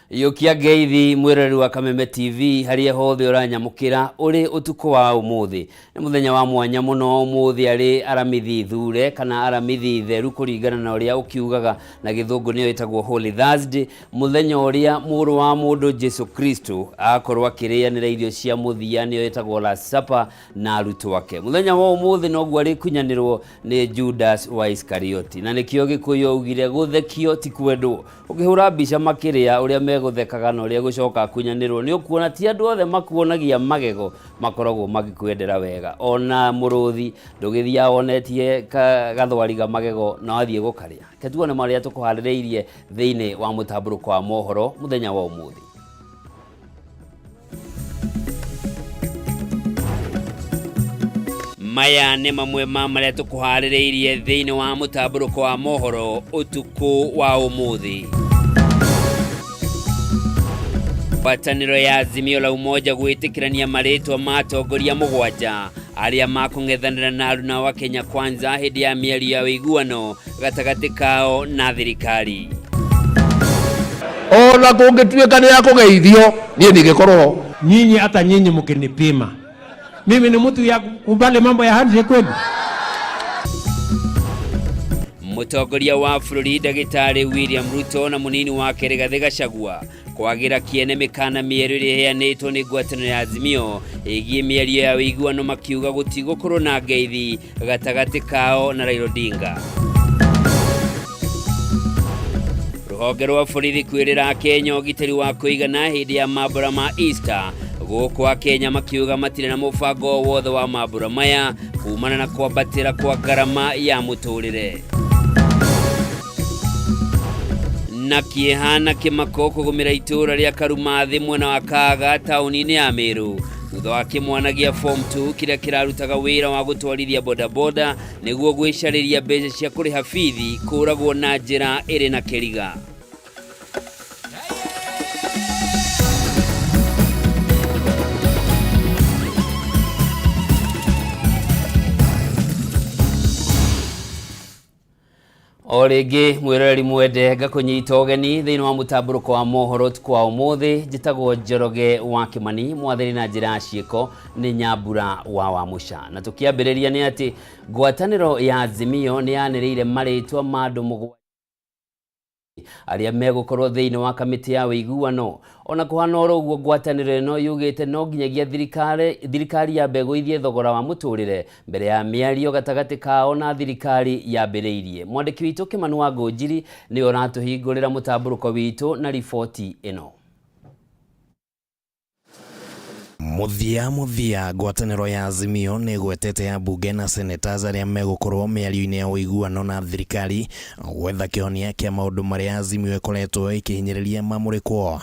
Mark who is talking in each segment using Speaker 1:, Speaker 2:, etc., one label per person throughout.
Speaker 1: Yokia geithi mwirori wa Kameme TV haria hothe uranyamukira uri utuko wa umuthi ni muthenya wa mwanya muno umuthi ari aramithi thure kana aramithi theru kuringana na uria ukiugaga na githungu niyo itagwo Holy Thursday muthenya uria muru wa mundu Jesu Kristo akorwa kirianira irio cia muthia niyo itagwo Last Supper na arutu wake muthenya wa umuthi no gwa rikunyanirwo ni Judas wa Iskarioti na nikio gikuyu ugire guthekio ti kwendwo ukihura mbica makiria uria guthekaga no ria gucoka kunyanirwo ni ukuona ti andu othe makuonagia magego makoragwo magikwendera wega ona muruthi ndugithia onetie gathwariga magego na athie gukaria ketuone maria tukuharireirie thiini wa mutamburuko wa mohoro muthenya wa umuthi maya ni mamwe ma maria tukuharireirie thiini wa mutamburuko wa mohoro utuku wa umuthi Ngwatanĩro ya Azimio la Umoja gwitikirania maritwa matongoria mugwanja aria makung'ethanira na aruna wa Kenya Kwanza hindi ya miario ya wiguano gatagati kao na thirikari.
Speaker 2: Ona kungituika ni akugeithio nie ningikorwo
Speaker 3: nyinyi hata nyinyi mkinipima mimi ni mtu ya kubali mambo ya handshake kweli.
Speaker 1: Mutongoria wa bũrũri Ndagĩtarĩ William Ruto na munini wake Rigathĩ Gachagua kwagira kiene mikana mieru iheanitwo ni ngwatanĩro ya Azimio igie miario ya wiguano makiuga gutigokorwo na ngeithi gatagati kao na Raila Odinga. Ruhonge rwa borithi kwirira Kenya ugitĩri wa kuigana hindi ya mambura ma Easter gũkũ Kenya makiuga matire na mubango wothe wa mambura maya kumana na kwambatĩra kwa garama ya muturire. Na kiehana kimako kugumira itura ria Karumathi mwena wa Kaga tauni-ini ya Meru thutha wa kimwanagia form 2 kiria kirarutaga wira wa gutwarithia bodaboda niguo gwicariria mbeca cia kuriha bithi kuragwo na njira iri na kiriga. Origi mwirori mwende gakunyita ugeni thiini wa mutamburuko wa mohoro tukwa umuthi njitagwo Njoroge wa Kimani mwathani na njira ciiko ni Nyambura wa Wamusha na tukiambiriria ni ati ngwatanĩro ya Azimio ni yaniriire maritwa mandu mugwanja aria megukorwo thiini wa kamiti ya wiguano ona kuhana uguo ngwatanĩro ino yugite no nginyagia thirikari ya mbegu ithie thogora wa muturire mbere ya miario gatagati kao na thirikari ya mberiirie. Mwandiki witu Kimani wa Ngonjiri ni uratuhingurira mutamburuko witu na ripoti ino.
Speaker 4: Muthia ngwatanĩro ya Azimio nĩ gwetete ambunge na senators arĩa megukorwo mĩario-inĩ ya ũiguano na thirikari gwetha kĩhonia kĩa maũndũ marĩa Azimio ĩkoretwo ĩkĩhinyĩrĩria mamũrĩkwo.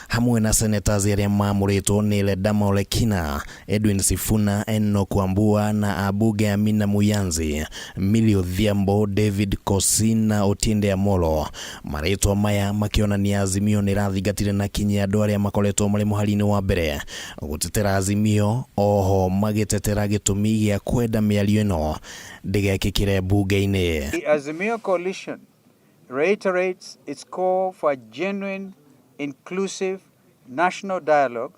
Speaker 4: Hamwe na senators arĩa mamũrĩtwo nĩ Ledama Ole Kina, Edwin Sifuna, Enoch Wambua na abunge Amina Muyanzi, Millie Odhiambo, David Kosi na Otiende Amolo. Marĩtwa maya makĩonania Azimio nĩ rathingatire na kinyi andũ arĩa makoretwo marĩ mũhari-inĩ wa mbere gũtetera Azimio, oho magĩtetera gĩtũmi gĩa kwenda mĩario ĩno ndĩgekĩkĩre bunge-inĩ.
Speaker 5: The Azimio coalition reiterates its call for a genuine inclusive national dialogue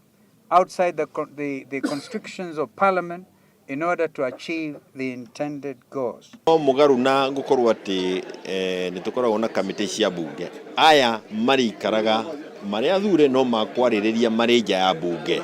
Speaker 5: outside the constrictions of parliament in order to achieve the intended goals.
Speaker 6: Mugaru na gukorwo ati nitukoragwo na kamiti cia bunge aya marikaraga maria thure no makwarireria marija ya bunge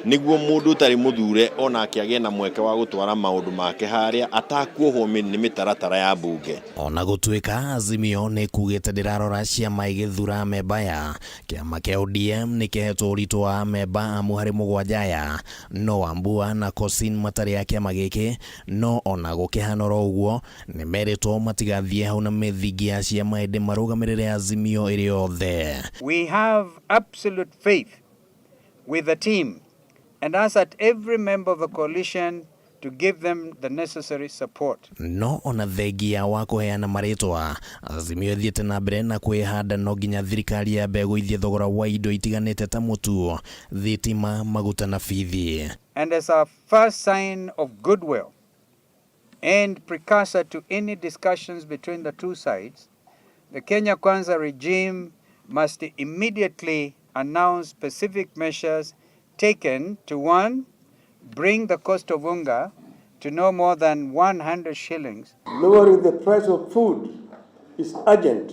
Speaker 6: niguo mundu tari muthure ona akiagia na mweke wa gutwara maundu make haria atakuohwo ni mitaratara ya bunge.
Speaker 4: Ona gutuika Azimio ni kugite ndirarora ciama igithura memba ya kiama kia ODM ni kihetwo uritu wa memba amu hari mugwanja no Wambua na Kosin matari ya kiama giki no ona gukihanora uguo ni meritwo matigathie hau na mithingi ya ciama indi marugamirire Azimio iri yothe.
Speaker 5: We have absolute faith with the team and ask that every member of the coalition to give them the necessary support.
Speaker 4: No ona thengia wa kuheana maritwa Azimio thiete na mbere na kwihanda no nginya thirikari ya mbegu ithie thogora wa indo itiganite ta mutu, thitima, maguta na bithi.
Speaker 5: And as a first sign of goodwill and precursor to any discussions between the two sides, the Kenya Kwanza regime must immediately announce specific measures taken to, 1, bring the cost of unga to no more than 100 shillings.
Speaker 7: Lowering the price of food is urgent,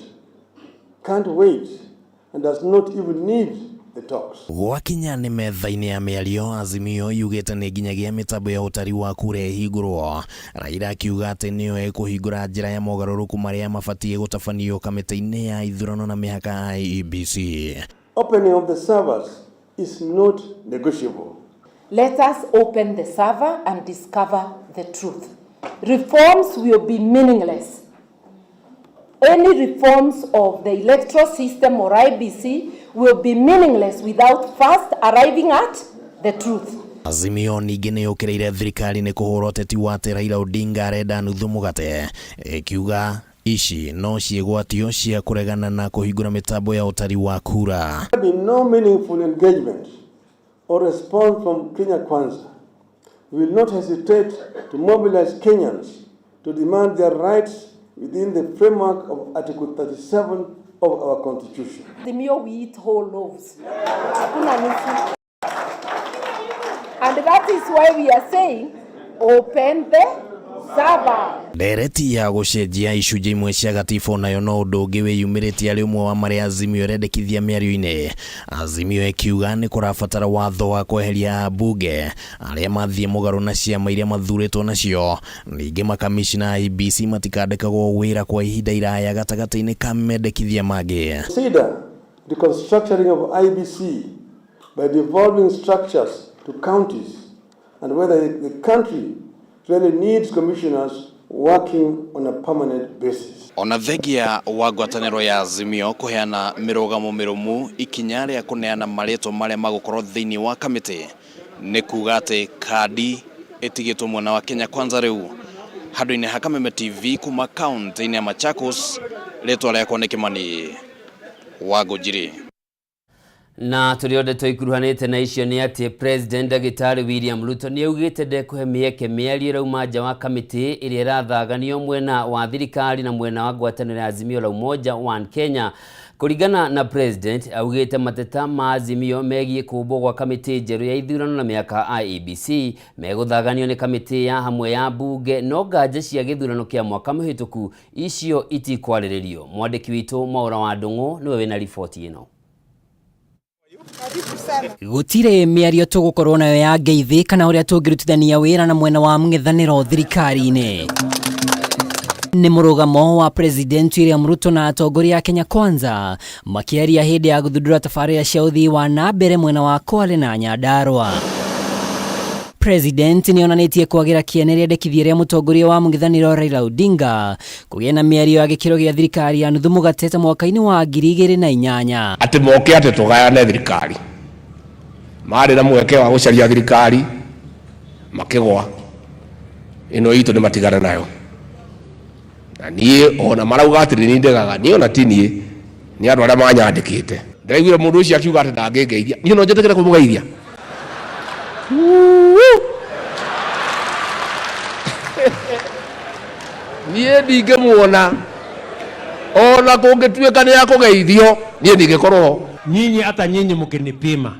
Speaker 7: can't wait, and does not even need the talks.
Speaker 4: Gwakinya ni metha-ini ya miario, Azimio yugite ni nginyagia mitambo ya utari wa kurehingurwo. Raila akiuga ati niyo ekuhingura njira ya mogaruruku maria mabatie gutabanio kamiti-ini ya ithurano na mihaka IEBC.
Speaker 7: Opening of the servers is not negotiable.
Speaker 8: Let us open the server and discover the truth. Reforms will be meaningless. Any reforms of the electoral system or IBC will be meaningless without first arriving at the truth.
Speaker 4: Azimio ningĩ nĩ yũkĩrĩire thirikari nĩ kũhũra ũteti wa atĩ Raila Odinga arenda nuthu mũgate, ikiuga ici no ciĩgwatio cia kũregana na kũhingũra mĩtambo ya ũtari wa kura.
Speaker 7: There will be no meaningful engagement or response from Kenya Kwanza. We will not hesitate to mobilize Kenyans to demand their rights within the framework of Article 37 of our Constitution.
Speaker 8: Azimio, we eat whole loaves. And that is why we are saying, open the server.
Speaker 4: Ndereti ya gũcenjia icunjĩ imwe cia gatiba nayo no ũndũ ũngĩ wĩyumĩrĩtie arĩ ũmwe wa marĩa Azimio ĩrendekithia mĩario-inĩ. Azimio ĩkiuga nĩ kũrabatara watho wa kweheria ambunge arĩa mathiĩ mũgarũ na ciama iria mathurĩtwo nacio. Ningĩ makamishina IEBC matikandĩkagwo wĩra kwa ihinda iraya gatagatĩ-inĩ ka mendekithia mangĩ.
Speaker 7: Consider the restructuring of IEBC by devolving structures to counties and whether the country really needs commissioners working on a permanent basis.
Speaker 4: Ona thengia wa ngwatanĩro ya Azimio kũheana mĩrũgamo mĩrũmu ikinya rĩa kũneana marĩtwa marĩa magũkorwo thĩinĩ wa kamĩtĩ nĩ kuuga atĩ kandi ĩtigĩtwo mwena wa Kenya Kwanza rĩu. Handũ-inĩ ha Kameme TV kuma kaunti-inĩ ya Machakos, rĩtwa rĩakwa nĩ Kĩmani wa Ngũnjiri.
Speaker 1: Na turiode toikuruhanite na icio ni ati President Dagitari William Ruto ni augite ndekuhe mieke miario rauma nja wa kamiti iria irathaganio mwena wa thirikari na mwena wa ngwatanĩro ya Azimio la Umoja One Kenya. Kuringana na President augite mateta ma Azimio megie kumbwo gwa kamiti njeru ya ithurano na miaka IEBC meguthaganio ni kamiti ya hamwe ya bunge no nganja cia githurano kia mwaka muhituku icio itikwarĩrĩrio. Mwandĩki witũ Maura wa Ndung'u niwe wina riboti ino.
Speaker 9: Gutire miario tugukorwo nayo ya ngeithi kana uria tungirutithania wira na mwena wa mng'ethaniro thirikari-ini. Ni murugamo wa President William Ruto na atongoria ya Kenya Kwanza makiaria hindi ya guthundura tabarĩra cia uthii wa na mbere mwena wa Kwale na Nyandarua. President ni onanitie kwagira kieneria ndekithia ria mutongoria wa mng'ethaniro Raila Odinga kugĩa na miario ya gĩkĩro gĩa thirikari ya nuthu mũgate ta mwaka-inĩ wa 2008.
Speaker 2: Ati moke ati tugayane thirikari. Maarĩ na mweke wa gũcaria thirikari makĩgwa. Ino itu nĩ matigana nayo. Na niĩ ona marauga atĩ nĩ ndegaga niĩ ona ti niĩ nĩ andũ arĩa manyandĩkĩte. Ndĩraiguire mũndũ ũcio akiuga atĩ ndangĩngeithia. Niĩ no njĩtĩkĩre kũmũgeithia. Niĩ ndingĩmuona ona kũngĩtuĩka nĩ ya kũgeithio niĩ ndingĩkorwo.
Speaker 3: Nyinyi hata nyinyi mkinipima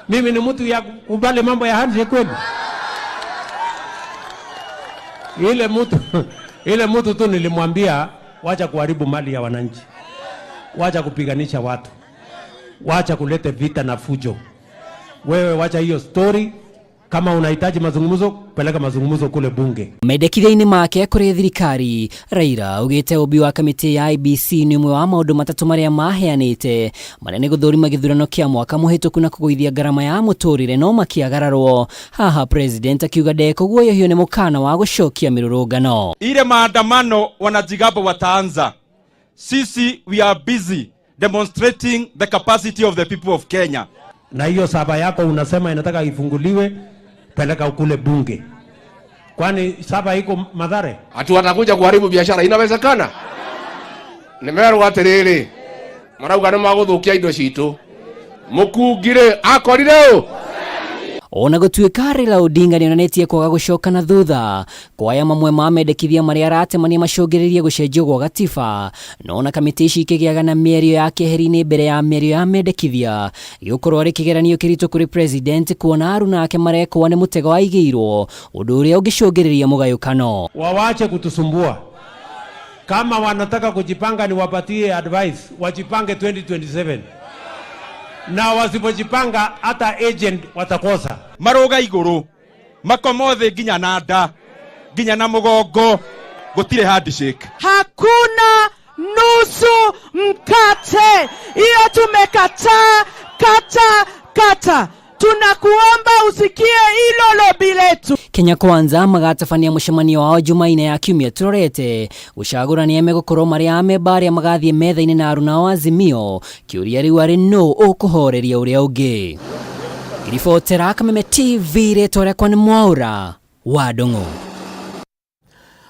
Speaker 3: mimi ni mtu ya kubali mambo ya handshake kweli? Ile mtu tu nilimwambia wacha kuharibu mali ya wananchi, wacha kupiganisha watu, wacha kulete vita na fujo. Wewe wacha hiyo story. Kama unahitaji mazungumzo, peleka mazungumzo kule bunge.
Speaker 9: Mendekithia-inĩ make kũrĩ thirikari, Raila ugĩte ũmbi wa kamĩtĩ ya IEBC nĩ ũmwe wa maũndũ matatũ marĩa maheanĩte marĩa nĩ gũthũrima gĩthurano kĩa mwaka mũhĩtũku na kũgũithia garama ya mũtũrĩre no makĩagararwo. Haha President akiuga ndekũguoyohio nĩ mũkana wa gũcokia mĩrũrũngano.
Speaker 10: Ile maandamano wanajigambo wataanza. Sisi we are busy demonstrating the capacity of the people of Kenya.
Speaker 3: Na hiyo saba yako unasema inataka ifunguliwe, peleka kule bunge. Kwani saba iko Mathare?
Speaker 2: Ati watakuja kuharibu biashara, inawezekana? Nimeruga atiriri. Marauga nĩ magũthũkia indo citũ. Mukungire akorire
Speaker 9: Ona gutuika Raila Odinga nionetie kwaga gucoka na thutha kwa aya mamwe ma mendekithia maria aratemania macungiririe gucenjio gwa gatiba, nona kamiti ici ikigiaga na mĩario ya keheri-inĩ mbere ya mĩario ya mendekithia gĩgũkorwo arĩ kĩgeranio kĩritũ kũrĩ president kuona aruna ake marekwo nĩ mũtego waigĩirwo ũndũ ũrĩa ũngĩcũngĩrĩria mũgayũkano.
Speaker 3: Wawache kutusumbua. Kama wanataka kujipanga ni wapatie advice, wajipange 2027. Na wasipojipanga hata agent watakosa.
Speaker 10: Maroga iguru, makomothe nginya na nda, nginya na mugongo, gutire handshake.
Speaker 11: Hakuna nusu mkate. Hiyo tumekataa, kata. Tunakuomba usikie hilo lobi letu.
Speaker 9: Kenya Kwanza magatabania mũcemanio wao Jumaine ya kiumia turorete gucagũrania megũkorwo marĩ amemba arĩa magathie metha-inĩ na aruna wa Azimio, kĩũria rĩu arĩ no ũkũhoreria ũrĩa ũngĩ. Iribotera Kameme TV rĩtwa rĩakwa nĩ Mwaura wa Ndung'u.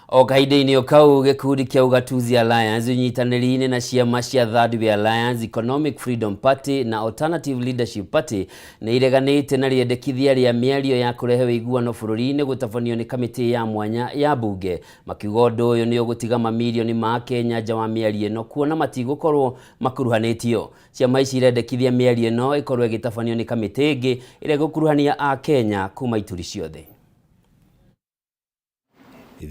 Speaker 1: O kahinda-inĩ kau gĩkundi kĩa Ugatuzi Alliance unyitanĩri-inĩ na ciama cia Third Way Alliance, Economic Freedom Party na Alternative Leadership Party nĩ ireganĩte na rĩendekithia rĩa mĩario ya kũrehe ũiguano bũrũri-inĩ gũtabanio nĩ kamĩtĩ ya mwanya ya bunge, makiuga ũndũ ũyũ nĩ ũgũtiga mamirioni ma Kenya nja wa mĩario ĩno kuona matigũkorwo makuruhanĩtio. Ciama ici irendekithia mĩario ĩno ĩkorwo ĩgĩtabanio nĩ kamĩtĩ ĩngĩ ĩrĩa ĩgũkuruhania a Kenya kuma ituri ciothe.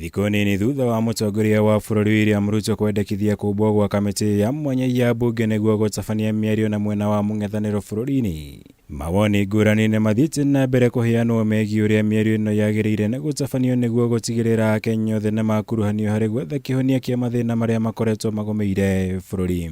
Speaker 12: Thikũ nini thutha wa mũtongoria wa bũrũri William Ruto kwendekithia kũmbwo gwa kamĩtĩ ya mwanya ya bunge nĩguo gũtabania mĩario na mwena wa mũng'ethanĩro bũrũri-inĩ, mawoni ngũrani nĩ mathiĩte na mbere kũheanwo megiĩ ũrĩa mĩario ĩno yagĩrĩire nĩ gũtabanio nĩguo gũtigĩrĩra Akenya othe nĩ makuruhanio harĩ gwetha kĩhonia kĩa mathĩna marĩa makoretwo magũmĩire bũrũri.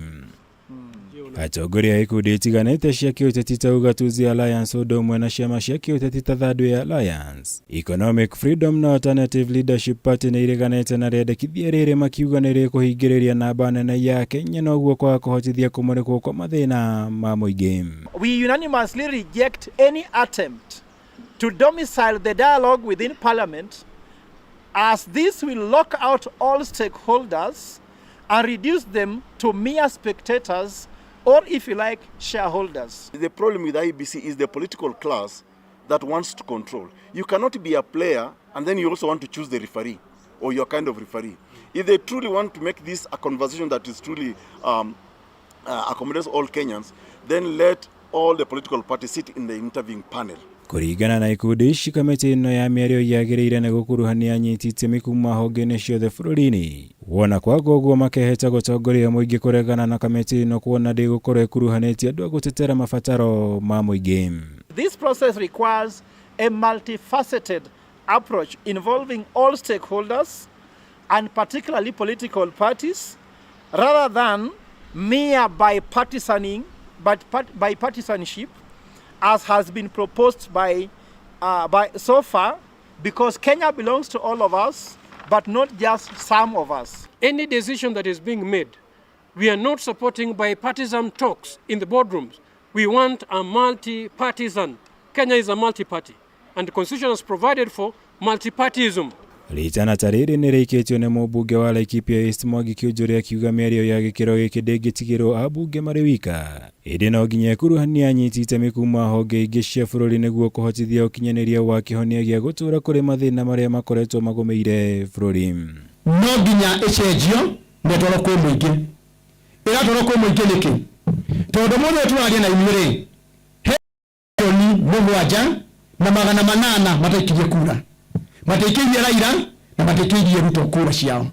Speaker 12: Atongoria a ikundi itiganĩte cia kĩũteti ta Ugatuzi Alliance ũndũ ũmwe na ciama cia kĩũteti ta Third Way Alliance, Economic Freedom na Alternative Leadership Party nĩ ireganĩte na rĩendekithia rĩrĩ makiuga nĩ rĩkũhingĩrĩria namba nene ya Kenya na ũguo kwaga kũhotithia kũmũrĩkwo kwa mathĩna ma mũingĩ.
Speaker 11: We unanimously reject any attempt to domicile the dialogue within Parliament, as this will lock out all stakeholders and reduce them to mere spectators, or if you like, shareholders.
Speaker 13: The problem with IBC is the political class that wants to control. You cannot be a player and then you also want to choose the referee or your kind of referee. If they truly want to make this a conversation that is truly accommodates all Kenyans, then let all the political parties sit in the interviewing panel.
Speaker 12: Kũringana na ikundi ici, kamĩtĩ ĩno ya mĩario yagĩrĩire nĩ gũkuruhania anyiti itemi kuma honge-inĩ ciothe bũrũri-inĩ. Wona kwaga ũguo makeheta gũtongoria mũingĩ kũregana na kamĩtĩ ĩno kuona ndĩgũkorwo ĩkuruhanĩtie andũ a gũtetera mabataro ma mũingĩ.
Speaker 11: This process requires a multifaceted approach involving all stakeholders and particularly political parties, rather than mere bipartisanship, as has been proposed by so far, because Kenya belongs to all of us, but not just some of us.
Speaker 14: Any decision that is being made, we are not supporting bipartisan talks in the boardrooms. We want a multi-partisan. Kenya is a multi-party, and the Constitution has provided for multi-partyism.
Speaker 12: Ritana tarĩrĩ nĩ rĩikĩtio nĩ mũmbunge wa Laikipia East Mwangi Kĩũnjũrĩ akiuga mĩario ya gĩkĩro gĩkĩ ndĩngĩtigĩrwo ambunge marĩ wika. Ĩndĩ no nginya ĩkuruhania anyiti itemi kuma honge ingĩ cia bũrũri nĩguo kũhotithia ũkinyanĩria wa kĩhonia gĩa gũtũũra kũrĩ mathĩna marĩa makoretwo magũmĩire bũrũri.
Speaker 15: No nginya ĩcenjio na toro kwĩ mũingĩ. Ĩgatwarwo kwĩ mũingĩ nĩkĩ? Tondũ mũndũ ũtũraria na inyuĩ-rĩ, milioni mũgwanja na magana manana mataikirie kura. Mataikirie Raila na mataikirie Ruto kura ciao.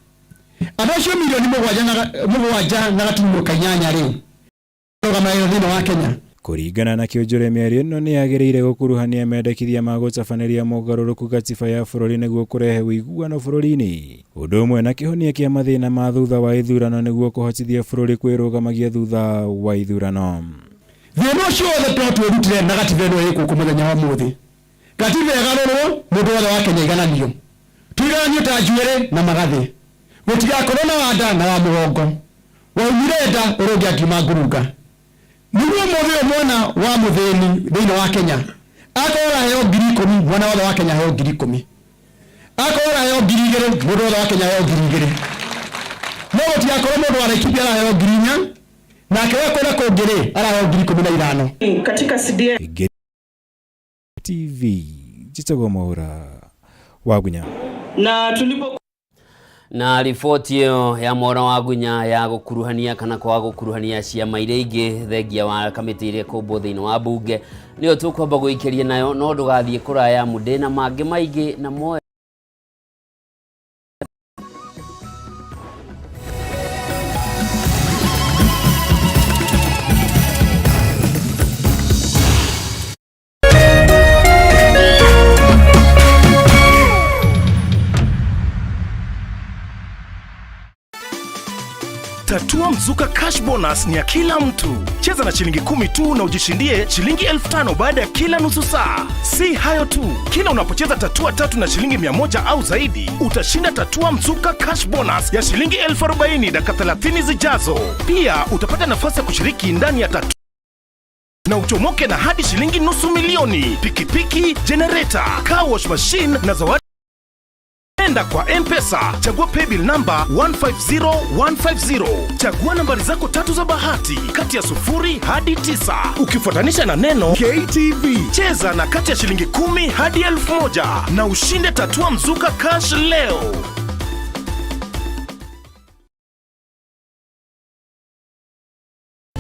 Speaker 15: Andũ acio milioni mũgwanja na gaturumo kanyanya rĩu rũgamĩrĩire thĩinĩ wa Kenya.
Speaker 12: Kũringana na Kĩũnjũrĩ, mĩario ĩno nĩ yagĩrĩire gũkuruhania mendekithia ma gũtabanĩria mogarũrũku gatiba ya bũrũri nĩguo kũrehe ũiguano bũrũri-inĩ, ũndũ ũmwe na kĩhonia kĩa mathĩna ma thutha wa ithurano nĩguo kũhotithia bũrũri kwĩrũgamagia thutha wa ithurano.
Speaker 15: Thĩna ũcio wothe twatwĩrutire na gatiba ĩno ĩgũkũ mũthenya wa ũmũthĩ. Gatiba ĩgarũrwo, mũndũ wothe wa Kenya igananio. Tuigananio ta njuĩrĩ na magathĩ. Gũtigakorwo na wanda na wa mũgongo. Waumire nda ũrũngi akiuma ngurunga. Nĩguo mũthĩ mwana wa mũthĩni thĩinĩ wa Kenya akorwo aheo 10,000, mwana wothe wa Kenya aheo 10,000. Akorwo aheo 2,000, mũndũ wothe wa Kenya aheo 2,000. No gũtigakorwo mũndũ wa Laikipia araheo 4,000 na akĩrĩa kwenda kũngĩrĩ araheo 15,000.
Speaker 11: Katika CDF
Speaker 12: TV Jitago Maura Wagunya.
Speaker 1: Na riboti iyo ya Mora Wagunya ya gukuruhania kana kwa gukuruhania ciama iria ingi thengia wa kamiti iria kumbwo thiini wa bunge niyo tukwamba guikiria nayo no ndugathie kuraya mude na mangi maingi na moyo.
Speaker 16: Tatua Mzuka Cash Bonus ni ya kila mtu. Cheza na shilingi 10 tu na ujishindie shilingi 5,000 baada ya kila nusu saa. Si hayo tu, kila unapocheza tatua 3 na shilingi 100 au zaidi, utashinda Tatua Mzuka Cash Bonus ya shilingi 40,000 dakika 30 zijazo. Pia utapata nafasi ya kushiriki ndani ya tatua na uchomoke na hadi shilingi $500,000, pikipiki, generator, car wash machine na zawadi. Enda kwa M-Pesa, chagua paybill number 150150. Chagua nambari zako 3 za bahati kati ya 0 hadi 9. Ukifuatanisha na neno KTV. Cheza na kati ya shilingi 10 hadi 1,000 na ushinde Tatua Mzuka Cash leo.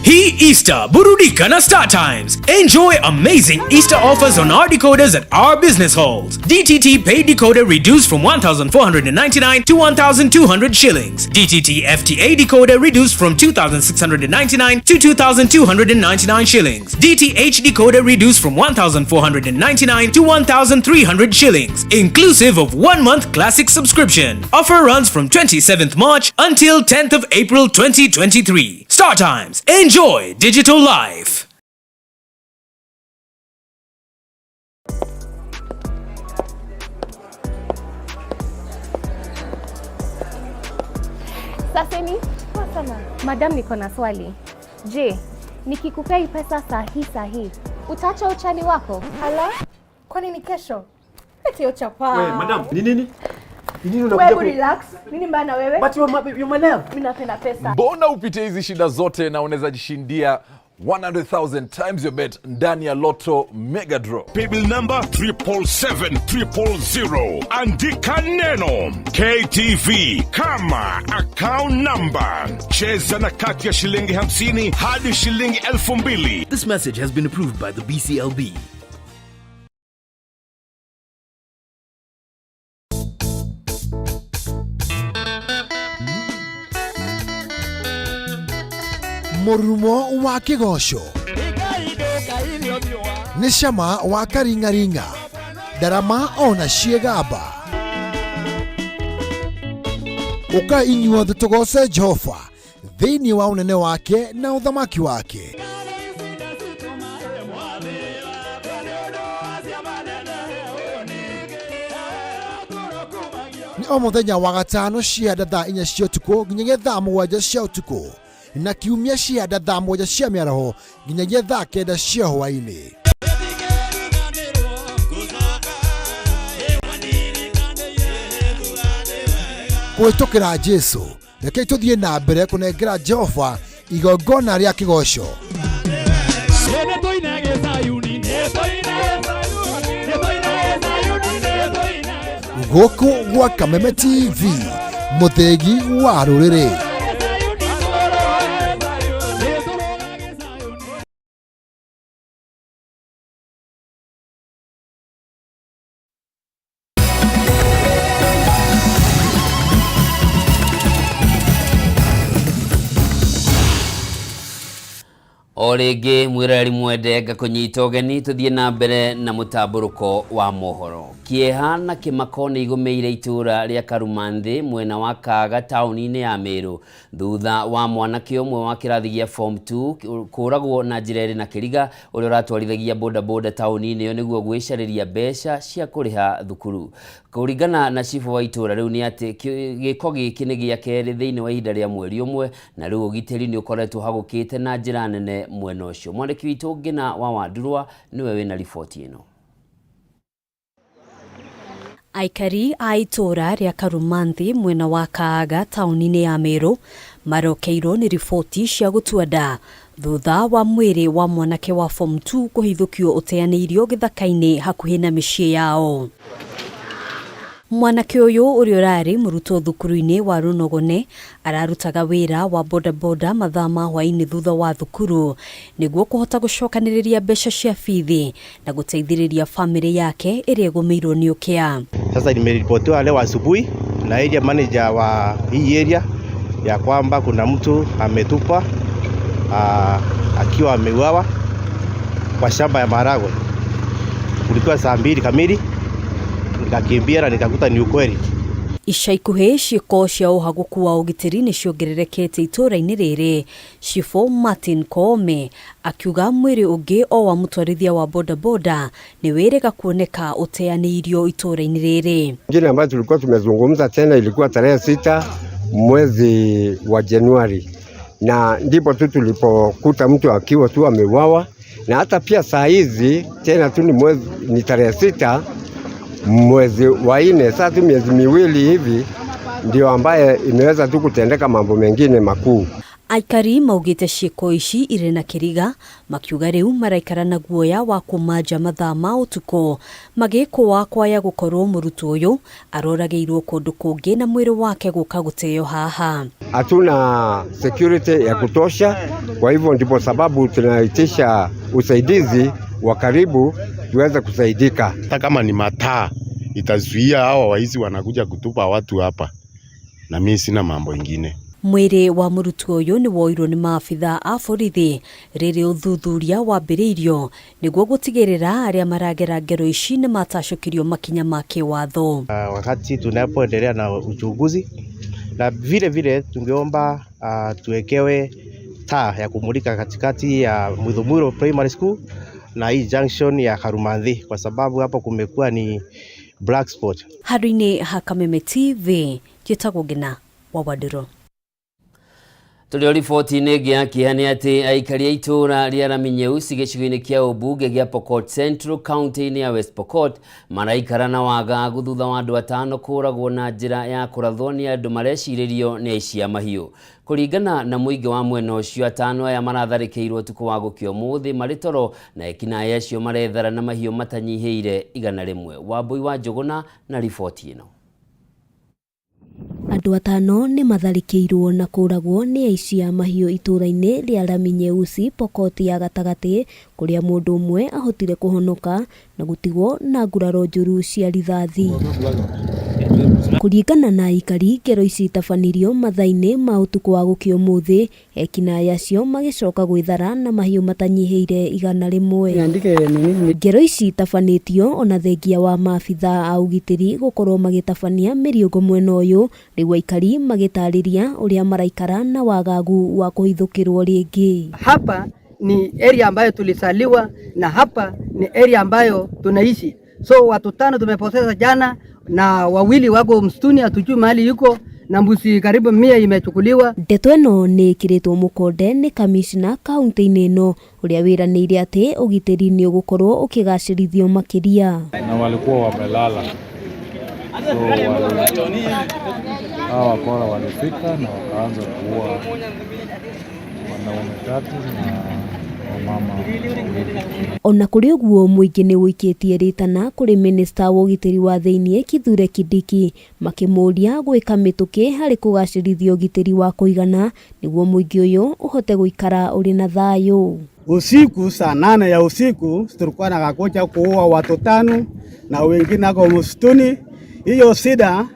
Speaker 17: Hii Easter, burudika na Star Times. Enjoy amazing Easter offers on our decoders at our business halls. DTT paid decoder reduced from 1,499 to 1,200 shillings. DTT FTA decoder reduced from 2,699 to 2,299 shillings. DTH decoder reduced from 1,499 to 1,300 shillings, inclusive of 1 month classic subscription. Offer runs from 27th March until 10th of April 2023. Star Times. Enjoy digital life.
Speaker 18: Saseni, madam niko na swali. Je, nikikupea hii pesa sahi, utaacha uchani wako? Hala? Kwani ni kesho? Eti uchapa.
Speaker 19: Wewe, madam, ni nini?
Speaker 18: Wewe relax. Nini mbaya na wewe?
Speaker 19: But you my love.
Speaker 18: Mimi napenda pesa.
Speaker 20: Mbona upite hizi shida zote na unaweza jishindia 100,000 times your bet ndani ya Lotto Mega Draw.
Speaker 21: Paybill number 77700. Andika neno KTV kama account number. Cheza na kati ya shilingi 50 hadi shilingi 2,000.
Speaker 17: This message has been approved by the BCLB.
Speaker 22: Morumo wa kigosho ni cama wa karingaringa darama ona ciegamba uka inyuothe tugose Jehova thiini wa unene wake na uthamaki wake. Ni o muthenya wa gatano cianda thaa 4 cia utuku nginyagia thaa 7 cia utuku na kiumia cianda thaa 1 cia mĩaraho nginyagia thaa 9 cia hwaĩ-inĩ. Kũhĩtũkĩra Jesu, rekei tũthiĩ na mbere kũnengera Jehova igongona rĩa kĩgoco. Gũkũ gwa Kameme TV, mũthegi wa rũrĩrĩ.
Speaker 1: Orege mwirari mwende gakunyita ugeni tuthie na mbere na mutamburuko wa mohoro. Kieha na kimakoni igumeire itura ria Karumanthi mwena wa Kaga tauni-ini ya Meru thutha wa mwanake umwe wa kirathi gia form 2 kuragwo na njira na kiriga uria uratwarithagia boda tauni-ini yo niguo gwicariria mbeca cia kuriha thukuru. Kuringana na chifu wa itura riu ni ati giko giki ni gia keri thiini wa ihinda ria mweri umwe na riu ugitiri ni ukoretwo hagukite na njira nene mwena ucio. Mwandiki witu Ngina wa Wandurwa niwe wina riboti ino.
Speaker 23: Aikari a itura ria Karumanthi mwena wa Kaga tauni-ini ya Meru marokeirwo ni riboti cia gutua nda thutha wa mwiri wa mwanake wa form 2 kuhithukio uteanirio githaka-ini hakuhi na micii yao. Mwanake uyu uri urari muruto thukuru-ini wa Runogone ararutaga wira wa bodaboda mathama hwaini thutha wa thukuru niguo kuhota gucokaniriria mbeca cia bithi na guteithiriria family yake iri egumirwo ni ukia.
Speaker 5: Sasa nimeripotiwa leo asubuhi na area manager wa hii area ya kwamba kuna mtu ametupwa akiwa ameuawa kwa shamba ya maharagwe. Kulikuwa saa 2 kamili, nikakimbia na nikakuta ni ukweli.
Speaker 23: Ica ikuhĩ ciĩko cia ũhaguku wa ũgitĩri nĩ ciongererekete itũũra-inĩ rĩrĩ. Cibũ Martin Koome akiuga mwĩrĩ ũngĩ o wa mũtwarithia wa bodaboda nĩ wĩrĩga kuoneka ũteanĩirio itũũra-inĩ rĩrĩ.
Speaker 6: Ngine ambayo tulikuwa tumezungumza tena ilikuwa tarehe 6 mwezi wa Januari, na ndipo tu tulipokuta mtu akiwa tu ameuawa, na hata pia saa hizi tena tu ni tarehe 6 mwezi wa 4, sasa tu miezi miwili hivi ndio ambaye imeweza tu kutendeka mambo mengine makuu.
Speaker 23: Aikari maugite ciĩko ici irĩ na kĩriga, makiuga rĩu maraikara na guoya wa kumanja mathaa ma ũtukũ magĩkũa kwaya gũkorwo mũrutwo ũyũ aroragĩirwo kũndũ kũngĩ na mwĩrĩ wake gũka gũteo haha.
Speaker 6: Hatuna security ya kutosha, kwa hivyo ndipo sababu tunaitisha usaidizi wa karibu tuweze kusaidika.
Speaker 19: Hata kama ni mataa itazuia hawa waizi wanakuja kutupa watu hapa, na mimi sina mambo ingine.
Speaker 23: Mwĩrĩ wa mũrutwo ũyũ nĩ woirwo nĩ maabitha a borithi rĩrĩ ũthuthuria wambĩrĩirio nĩguo gũtigĩrĩra arĩa maragera ngero ici nĩ matacũkirio makinya ma kĩwatho.
Speaker 5: Wakati tunapoendelea na uchunguzi, na vile tungeomba tuwekewe taa ya kumulika katikati ya Muthumuro Primary School na hii junction ya Karumanthi, kwa sababu hapo kumekuwa ni black spot.
Speaker 23: Harĩ-inĩ ha Kameme TV, njĩtagwo Ngina wa Wadiro.
Speaker 1: Tulio riboti-inĩ ĩngĩ ya kĩeha nĩ atĩ aikari a itũũra rĩa Raminyeusi gĩcigo-inĩ kĩa ũmbunge gĩa Pokot Central kaunti-inĩ ya West Pokot maraikara na wagagu thutha wa andũ 5 kũragwo na njĩra ya kũrathwo nĩ andũ marecirĩrio nĩ aici a mahiũ. Kũringana na mũingĩ wa mwena ũcio, 5 aya maratharĩkĩirwo ũtukũ wa gũkĩa ũmũthĩ marĩ toro na ekinaĩ acio marethara na mahiũ matanyihĩire 100. Wambui wa Njũgũna na riboti ĩno.
Speaker 23: Andũ 5 nĩ matharĩkĩirwo na kũragwo nĩ aici a mahiũ itũũra-inĩ rĩa Raminyeusi, Pokot ya gatagatĩ, kũrĩa mũndũ ũmwe ahotire kũhonoka na gũtigwo na nguraro njũru cia rithathi. Kũringana na aikari, ngero ici itabanirio mathaa-inĩ ma ũtukũ wa gũkĩa ũmũthĩ, ekinaĩ acio magĩcoka gwĩthara na mahiũ matanyihĩire 100. Ngero ici itabanĩtio ona thengia wa maabitha a ũgitĩri gũkorwo magĩtabania mĩriũngũ mwena ũyũ, rĩu aikari magĩtarĩria ũrĩa maraikara na wagagu wa kũhithũkĩrwo rĩngĩ.
Speaker 24: Hapa ni area ambayo tulisaliwa na hapa ni area ambayo tunaishi. So watu 5 tumepoteza jana na 2 wako msituni, hatujui mahali yuko, na mbuzi karibu 100 imechukuliwa.
Speaker 23: Ndeto ĩno nĩ ĩkĩrĩtwo mũkonde nĩ kamishna kaunti-inĩ ĩno ũrĩa wĩranĩire atĩ ũgitĩri nĩ ũgũkorwo ũkĩgacĩrithio makĩria.
Speaker 25: Na walikuwa wamelala. So hawa wakora walifika na wakaanza kuua wanaume 3 na wamama 2.
Speaker 23: Ona kũrĩ ũguo mũingĩ nĩ wĩkĩtie rĩtana kũrĩ minista wa ũgitĩri wa thĩinĩ Kithure Kindiki makĩmũria gwĩka mĩtũkĩ harĩ kũgacĩrithia ũgitĩri wa kũigana nĩguo mũingĩ ũyũ ũhote gũikara ũrĩ na thayũ.
Speaker 26: Usiku saa 8 ya usiku tulikuwa na kakocha kuua watu 5 na wengine wako msituni. Hiyo sida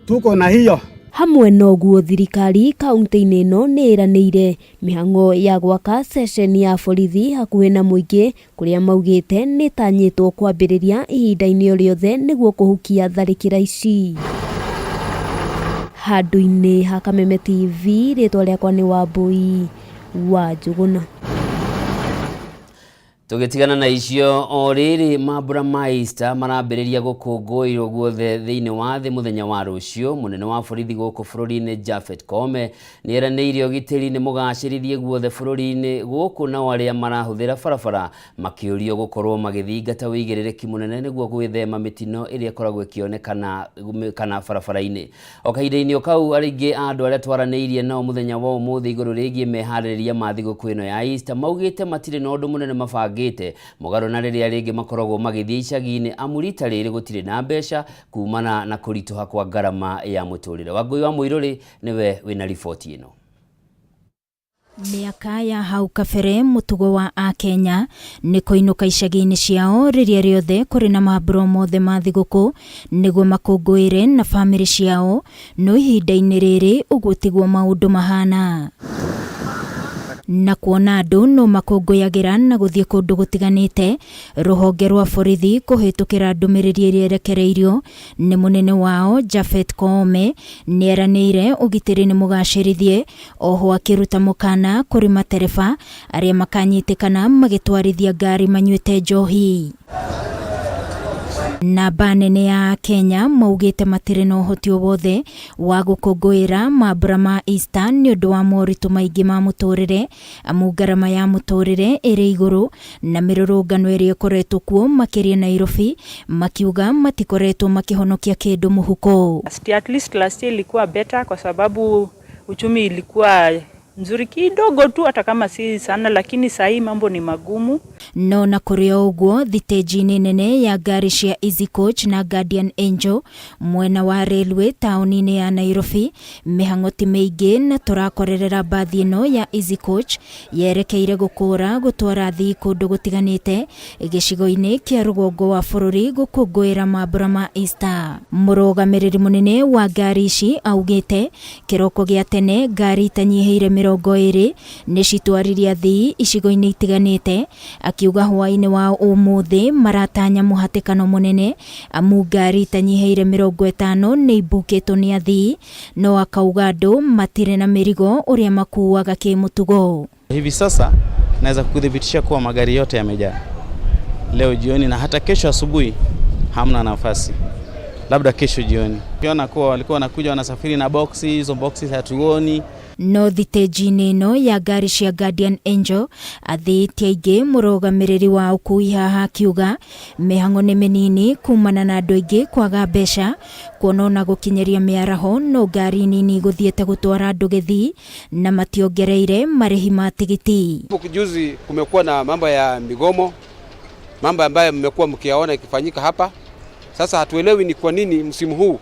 Speaker 26: tuko na hiyo.
Speaker 23: Hamwe noguo thirikari kaunti-inĩ ĩno nĩ ĩranĩire mĩhang'o ya gwaka ceceni ya borithi hakuhĩ na mũingĩ, kũrĩa maugĩte nĩ tanyĩtwo kwambĩrĩria ihinda-inĩ o rĩothe nĩguo kũhukia tharĩkĩra ici. Handũ-inĩ ha Kameme TV, rĩtwa rĩakwa nĩ Wambui wa Njũgũna.
Speaker 1: Tugitigana na icio o riri mambura ma Easter marambĩrĩria gũkũngũĩrwo guothe thĩinĩ wa thĩ mũthenya wa rũciũ. Mũnene wa borithi gũkũ bũrũri-inĩ Japhet Koome nĩeranĩire ũgitĩri nĩ mũgacĩrithie guothe bũrũri-inĩ gũkũ, na arĩa marahũthĩra barabara makĩũrio gũkorwo magĩthingata wĩigĩrĩrĩki mũnene nĩguo gwĩthema mĩtino ĩrĩa ĩkoragwo ĩkĩonekana barabara-inĩ. O kahinda-inĩ kau arĩngĩ andũ arĩa twaranĩirie nao mũthenya wa ũmũthĩ igũrũ rĩgiĩ meharĩrĩria ma thigũkũ ĩno ya Easter maugĩte matirĩ na ũndũ mũnene mabangĩte mũgarũ na rĩrĩa rĩngĩ makoragwo magĩthiĩ icagi-inĩ, amu rita rĩrĩ gũtirĩ na mbeca kumana na kũritũha kwa ngarama ya mũtũrĩre. Wangũi wa Mũirũrĩ nĩwe wĩna riboti ĩno.
Speaker 2: Mĩaka ya hau kabere mũtugo wa Akenya nĩ kũinũka icagi-inĩ ciao rĩrĩa rĩothe kũrĩ na mambura mothe ma thigũkũ nĩguo makũngũĩre na bamĩrĩ ciao, no ihinda-inĩ rĩrĩ ũguo tiguo maũndũ mahana. Na kuona andũ no makũngũyagĩra na gũthiĩ kũndũ gũtiganĩte, rũhonge rwa borithi kũhĩtũkĩra ndũmĩrĩri ĩrĩa ĩrekereirio nĩ mũnene wao Japhet Koome nĩeranĩire ũgitĩri nĩ mũgacĩrithie, oho akĩruta mũkana kũrĩ matereba arĩa makanyitĩkana magĩtwarithia ngari manyuĩte njohi. Namba nene ya Kenya maugĩte matirĩ na ũhoti o wothe wa gũkũngũĩra mambura ma Easter nĩ ũndũ wa moritũ maingĩ ma mũtũrĩre, amu ngarama ya mũtũrĩre ĩrĩ igũrũ na mĩrũrũngano ĩrĩa ĩkoretwo kuo makĩria Nairobi, makiuga matikoretwo makĩhonokia kĩndũ mũhuko.
Speaker 3: At least last year ilikuwa better kwa sababu uchumi ilikuwa nzuri kidogo tu, hata kama si sana, lakini saa hii mambo ni magumu.
Speaker 2: No na kũrĩ ũguo thitĩji-inĩ nene ya ngari cia Easy Coach na Guardian Angel mwena wa railway taũni-inĩ ya Nairobi, mĩhang'o ti mĩingĩ na tũrakorerera mbathi ĩno ya Easy Coach yerekeire gũkũra gũtwara athii kũndũ gũtiganĩte gĩcigo-inĩ kĩa rũgongo wa bũrũri gũkũngũĩra mambura ma Easter. Mũrũgamĩrĩri mũnene wa ngari ici augĩte kĩroko gĩa tene ngari itanyihĩire 20 nĩ citwaririe athii icigo-inĩ itiganĩte, akiuga hwaĩ-inĩ wa ũmũthĩ maratanya mũhatĩkano mũnene amu ngari itanyihĩire 50 nĩ ibukĩtwo nĩ athii, no akauga andũ matirĩ na mĩrigo ũrĩa makuaga kĩmũtugo.
Speaker 4: Hivi sasa naweza kukudhibitisha kuwa magari yote yamejaa leo jioni, na hata kesho asubuhi hamna nafasi, labda kesho jioni. Ukiona kuwa walikuwa wanakuja wanasafiri na boxi, hizo boxi hatuoni.
Speaker 2: No thitĩji-inĩ ĩno ya ngari cia Guardian Angel athii ti aingĩ, mũrũgamĩrĩri wa ũkui haha akiuga mĩhang'o nĩ mĩnini kumana na andũ aingĩ kwaga mbeca, kuona na gũkinyeria mĩaraho no ngari nini gũthiĩte gũtwara andũ gĩthii na mationgereire marĩhi ma tigiti.
Speaker 7: Juzi kumekuwa na mambo ya migomo, mambo ambayo mmekuwa mkiyaona ikifanyika hapa. Sasa hatuelewi ni kwa nini msimu huu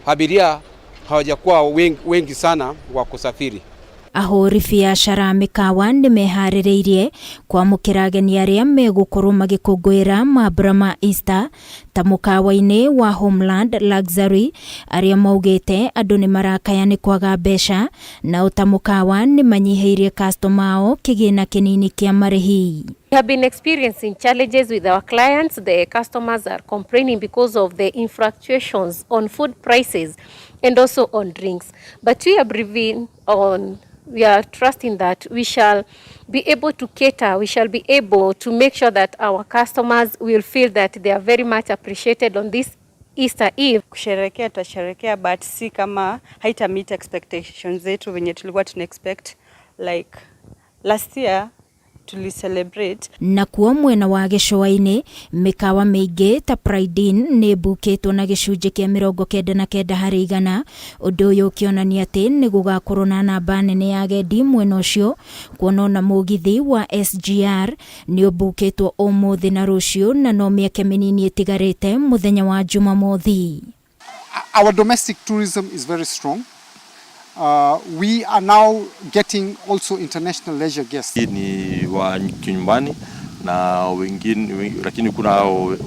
Speaker 7: abiria hawajakuwa wengi sana wa kusafiri.
Speaker 2: Ahũri biacara mĩkawa nĩ meharĩrĩirie kwamũkĩra ageni arĩa megũkorwo magĩkũngũĩra mambura ma Easter, ta mũkawa-inĩ wa Homeland Luxury arĩa maugĩte andũ nĩ marakaya nĩ kwaga mbeca, na ũta mũkawa nĩ manyihĩirie customer ao kĩgĩna kĩnini kĩa marĩhi.
Speaker 18: We have been experiencing challenges with our clients. The customers are complaining because of the fluctuations on food prices and also on drinks. But we are trusting that we shall be able to cater, we shall be able to make sure that our customers will feel that they are very much appreciated on this Easter Eve.
Speaker 8: Kusherehekea tutasherehekea, but si kama haita meet expectations zetu venye tulikuwa tuna expect. Like last year tulicelebrate.
Speaker 2: Na kuo mwena wa gĩcũa-inĩ mĩkawa mĩingĩ ta Pride Inn nĩ bukĩtwo na gĩcunjĩ kĩa 99 harĩ igana, ũndũ ũyũ ũkĩonania atĩ nĩ gũgakorwo na namba nene ya agendi mwena ũcio, kuona na mũgithi wa SGR nĩ ũbukĩtwo ũmũthĩ na rũciũ, na no mĩeke mĩnini ĩtigarĩte mũthenya wa Jumamothi.
Speaker 10: Our domestic tourism is very strong. We are now getting also international leisure guests.
Speaker 27: Ni wa kinyumbani na wengine, lakini kuna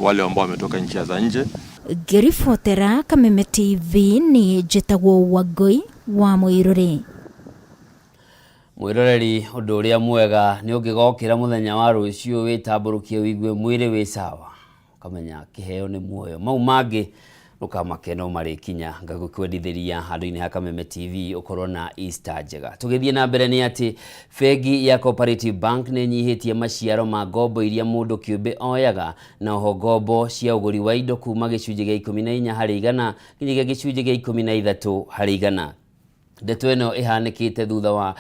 Speaker 27: wale ambao wametoka nchi za nje.
Speaker 2: Ngĩribotera Kameme TV ni njĩtagwo Wangũi wa Mũirũrĩ.
Speaker 1: Mwĩroreri, ũndũ ũrĩa mwega nĩ ũngĩgokĩra mũthenya wa rũciũ wĩtambũrũkie wĩigue mwĩrĩ wĩ sawa, ukamenya kĩheo nĩ muoyo. Mau mangĩ rukamakeno mari kinya ngagukwendithiria handu-ini ha Kameme TV ukorwo na Easter njega. Tugithie na mbere ni ati fegi ya Cooperative Bank ni nyihitie maciaro ma ngombo iria mundu kiumbe oyaga, na oho ngombo cia uguri wa indo kuma gicunjĩ gĩa 14 harĩ igana nginyagia gicunjĩ gĩa 13 harĩ igana. Ndeto ĩno ihanikite thutha wa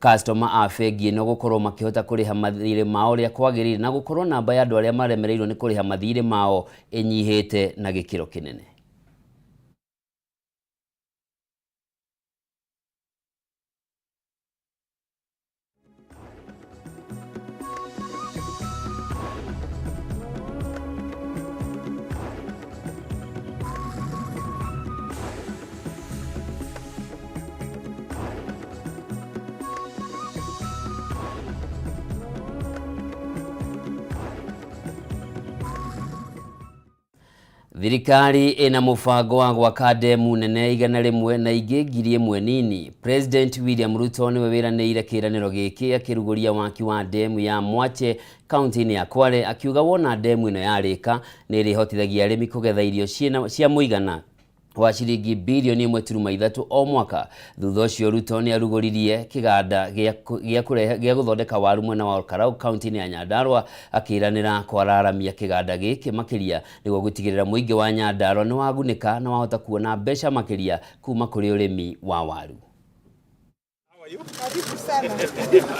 Speaker 1: customer a fegi no gukorwo makihota kuriha mathirĩ mao ria kwagĩrĩire na gukorwo namba ya andu aria maremereirwo ni kuriha mathirĩ mao inyihite na gĩkĩro kĩnene. Thirikari ina mubango wa gwaka demu nene igana rimwe na ingĩ ngiri ĩmwe nini. President William Ruto niwe wiranĩire kĩranĩro gĩkĩ akĩruguria waki wa demu ya Mwache kaunti-inĩ ya Kwale, akiuga wona demu ĩno yarĩka nĩ ĩrĩhotithagia arĩmi kũgetha irio cia mũigana wa ciringi bilioni 1.3 o mwaka. Thutha ũcio Ruto nĩ arugũririe kĩganda gĩa gũthondeka waru mwena wa Karau kaunti-inĩ ya Nyandarua, akĩranĩra kwararamia kĩganda gĩkĩ makĩria nĩguo gũtigĩrĩra mũingĩ wa Nyandarua nĩ wagunĩka na wahota kuona mbeca makĩria kuma kũrĩ ũrĩmi wa waru.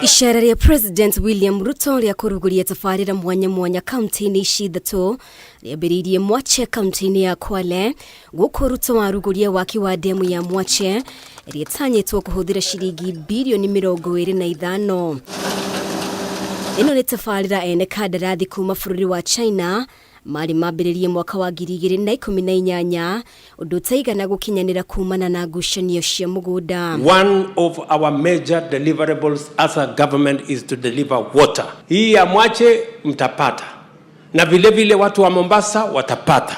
Speaker 23: Ishara ya President William Ruto ria kuruguria tafarira mwanya kaunti-inĩ ici ithatũ rĩambĩrĩirie Mwache kaunti-inĩ ya Kwale, gũkũ Ruto waruguria waki wa demu ya Mwache ĩrĩa ĩtanyĩtwo kũhũthĩra ciringi bilioni 25. Ĩno nĩ tafarira ene kandarathi kuma bũrũri wa China mari mambĩrĩrie mwaka wa 2018 ũndũ ũtaigana gũkinyanĩra kumana na ngucanio cia mũgũnda.
Speaker 9: One of our major deliverables as a government is to deliver water. Hii ya Mwache mtapata, na vile vile watu wa Mombasa watapata.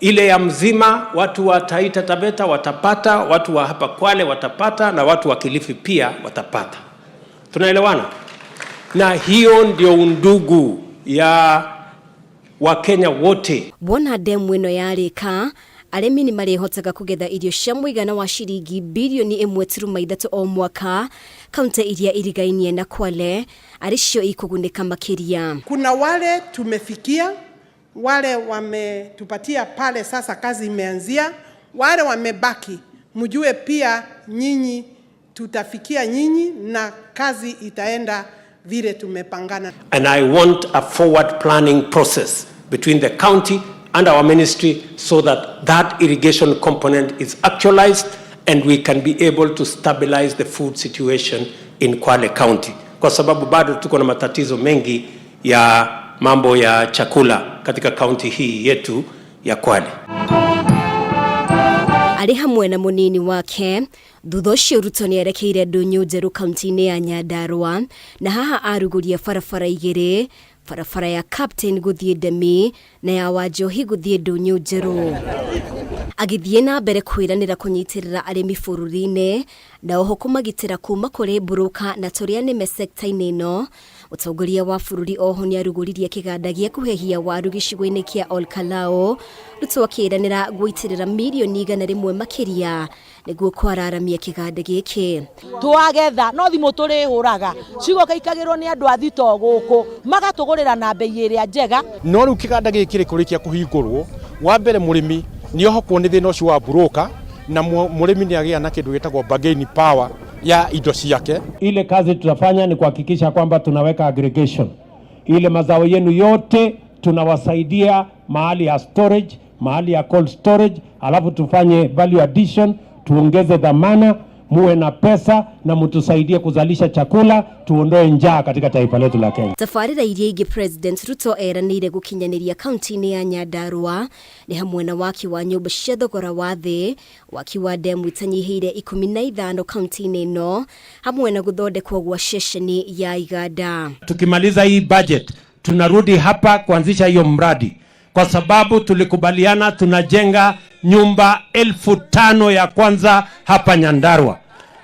Speaker 9: Ile ya Mzima watu wa Taita Taveta watapata, watu wa hapa Kwale watapata, na watu wa Kilifi pia watapata. Tunaelewana? Na hiyo ndio undugu ya Wakenya wote.
Speaker 23: Bona demu ĩno yarĩka, arĩmi nĩ marĩhotaga kũgetha irio cia mũigana wa ciringi bilioni 1.3 o mwaka kaunti iria irigainie na Kwale aricio ikugunĩka makĩria.
Speaker 11: Kuna wale tumefikia, wale wametupatia pale, sasa kazi imeanzia. Wale wamebaki, mjue pia nyinyi tutafikia nyinyi na kazi itaenda vile tumepangana.
Speaker 9: And I want a forward planning process between the county and our ministry so that irrigation component is actualized and we can be able to stabilize the food situation in Kwale County. Kwa sababu bado tuko na matatizo mengi ya mambo ya chakula katika county hii yetu ya Kwale.
Speaker 23: Ari hamwe na munini wake, thutha ũcio Ruto nĩ erekeire Ndũnyũ Njerũ kaunti-inĩ ya Nyandarua, na haha aruguria barabara igĩrĩ, barabara ya Captain gũthiĩ Ndemi na ya Wanjohi gũthiĩ Ndũnyũ Njerũ. Agĩthiĩ na mbere kwĩranĩra kũnyitĩrĩra arĩmi bũrũri-inĩ na oho kũmagitĩra kuma kũrĩ broka na tũrĩa nĩme sekta-inĩ ĩno. Mũtongoria wa bũrũri oho nĩ arugũririe kĩganda gĩa kũhehia waru gĩcigo-inĩ kĩa Olkalao, Ruto akĩranĩra gũitĩrĩra milioni 100 makĩria nĩguo kwararamia kĩganda gĩkĩ.
Speaker 12: Twagetha no thimũ tũrĩhũraga, cigoka ikagĩrwo nĩ andũ a thito gũkũ magatũgũrĩra na bei ĩrĩa njega.
Speaker 13: No rĩu kĩganda gĩkĩ kũrĩkia kũhingũrwo, wa mbere mũrĩmi nĩ ohokwo nĩ thĩna ũcio wa broka, na mũrĩmi nĩ agĩa na kĩndũ gĩtagwo bargaining power ya indo ciake.
Speaker 14: Ile kazi tutafanya ni kuhakikisha kwamba tunaweka aggregation. Ile mazao yenu yote tunawasaidia mahali ya storage, mahali ya cold storage, alafu tufanye value addition, tuongeze dhamana, muwe na pesa na mtusaidie kuzalisha chakula, tuondoe njaa katika taifa letu la Kenya.
Speaker 23: Tafarira iria ingĩ President Ruto eranĩire gũkinyanĩria kaunti-inĩ ya Nyandarua nĩ hamwe na waki wa nyũmba cia thogora wa thĩ, waki wa demu itanyihĩire 15 kaunti-inĩ ĩno, hamwe na gũthondekwo gwa ceceni ya iganda.
Speaker 14: Tukimaliza hii budget, tunarudi hapa kuanzisha hiyo mradi, kwa sababu tulikubaliana tunajenga nyumba 5,000 ya kwanza hapa Nyandarua.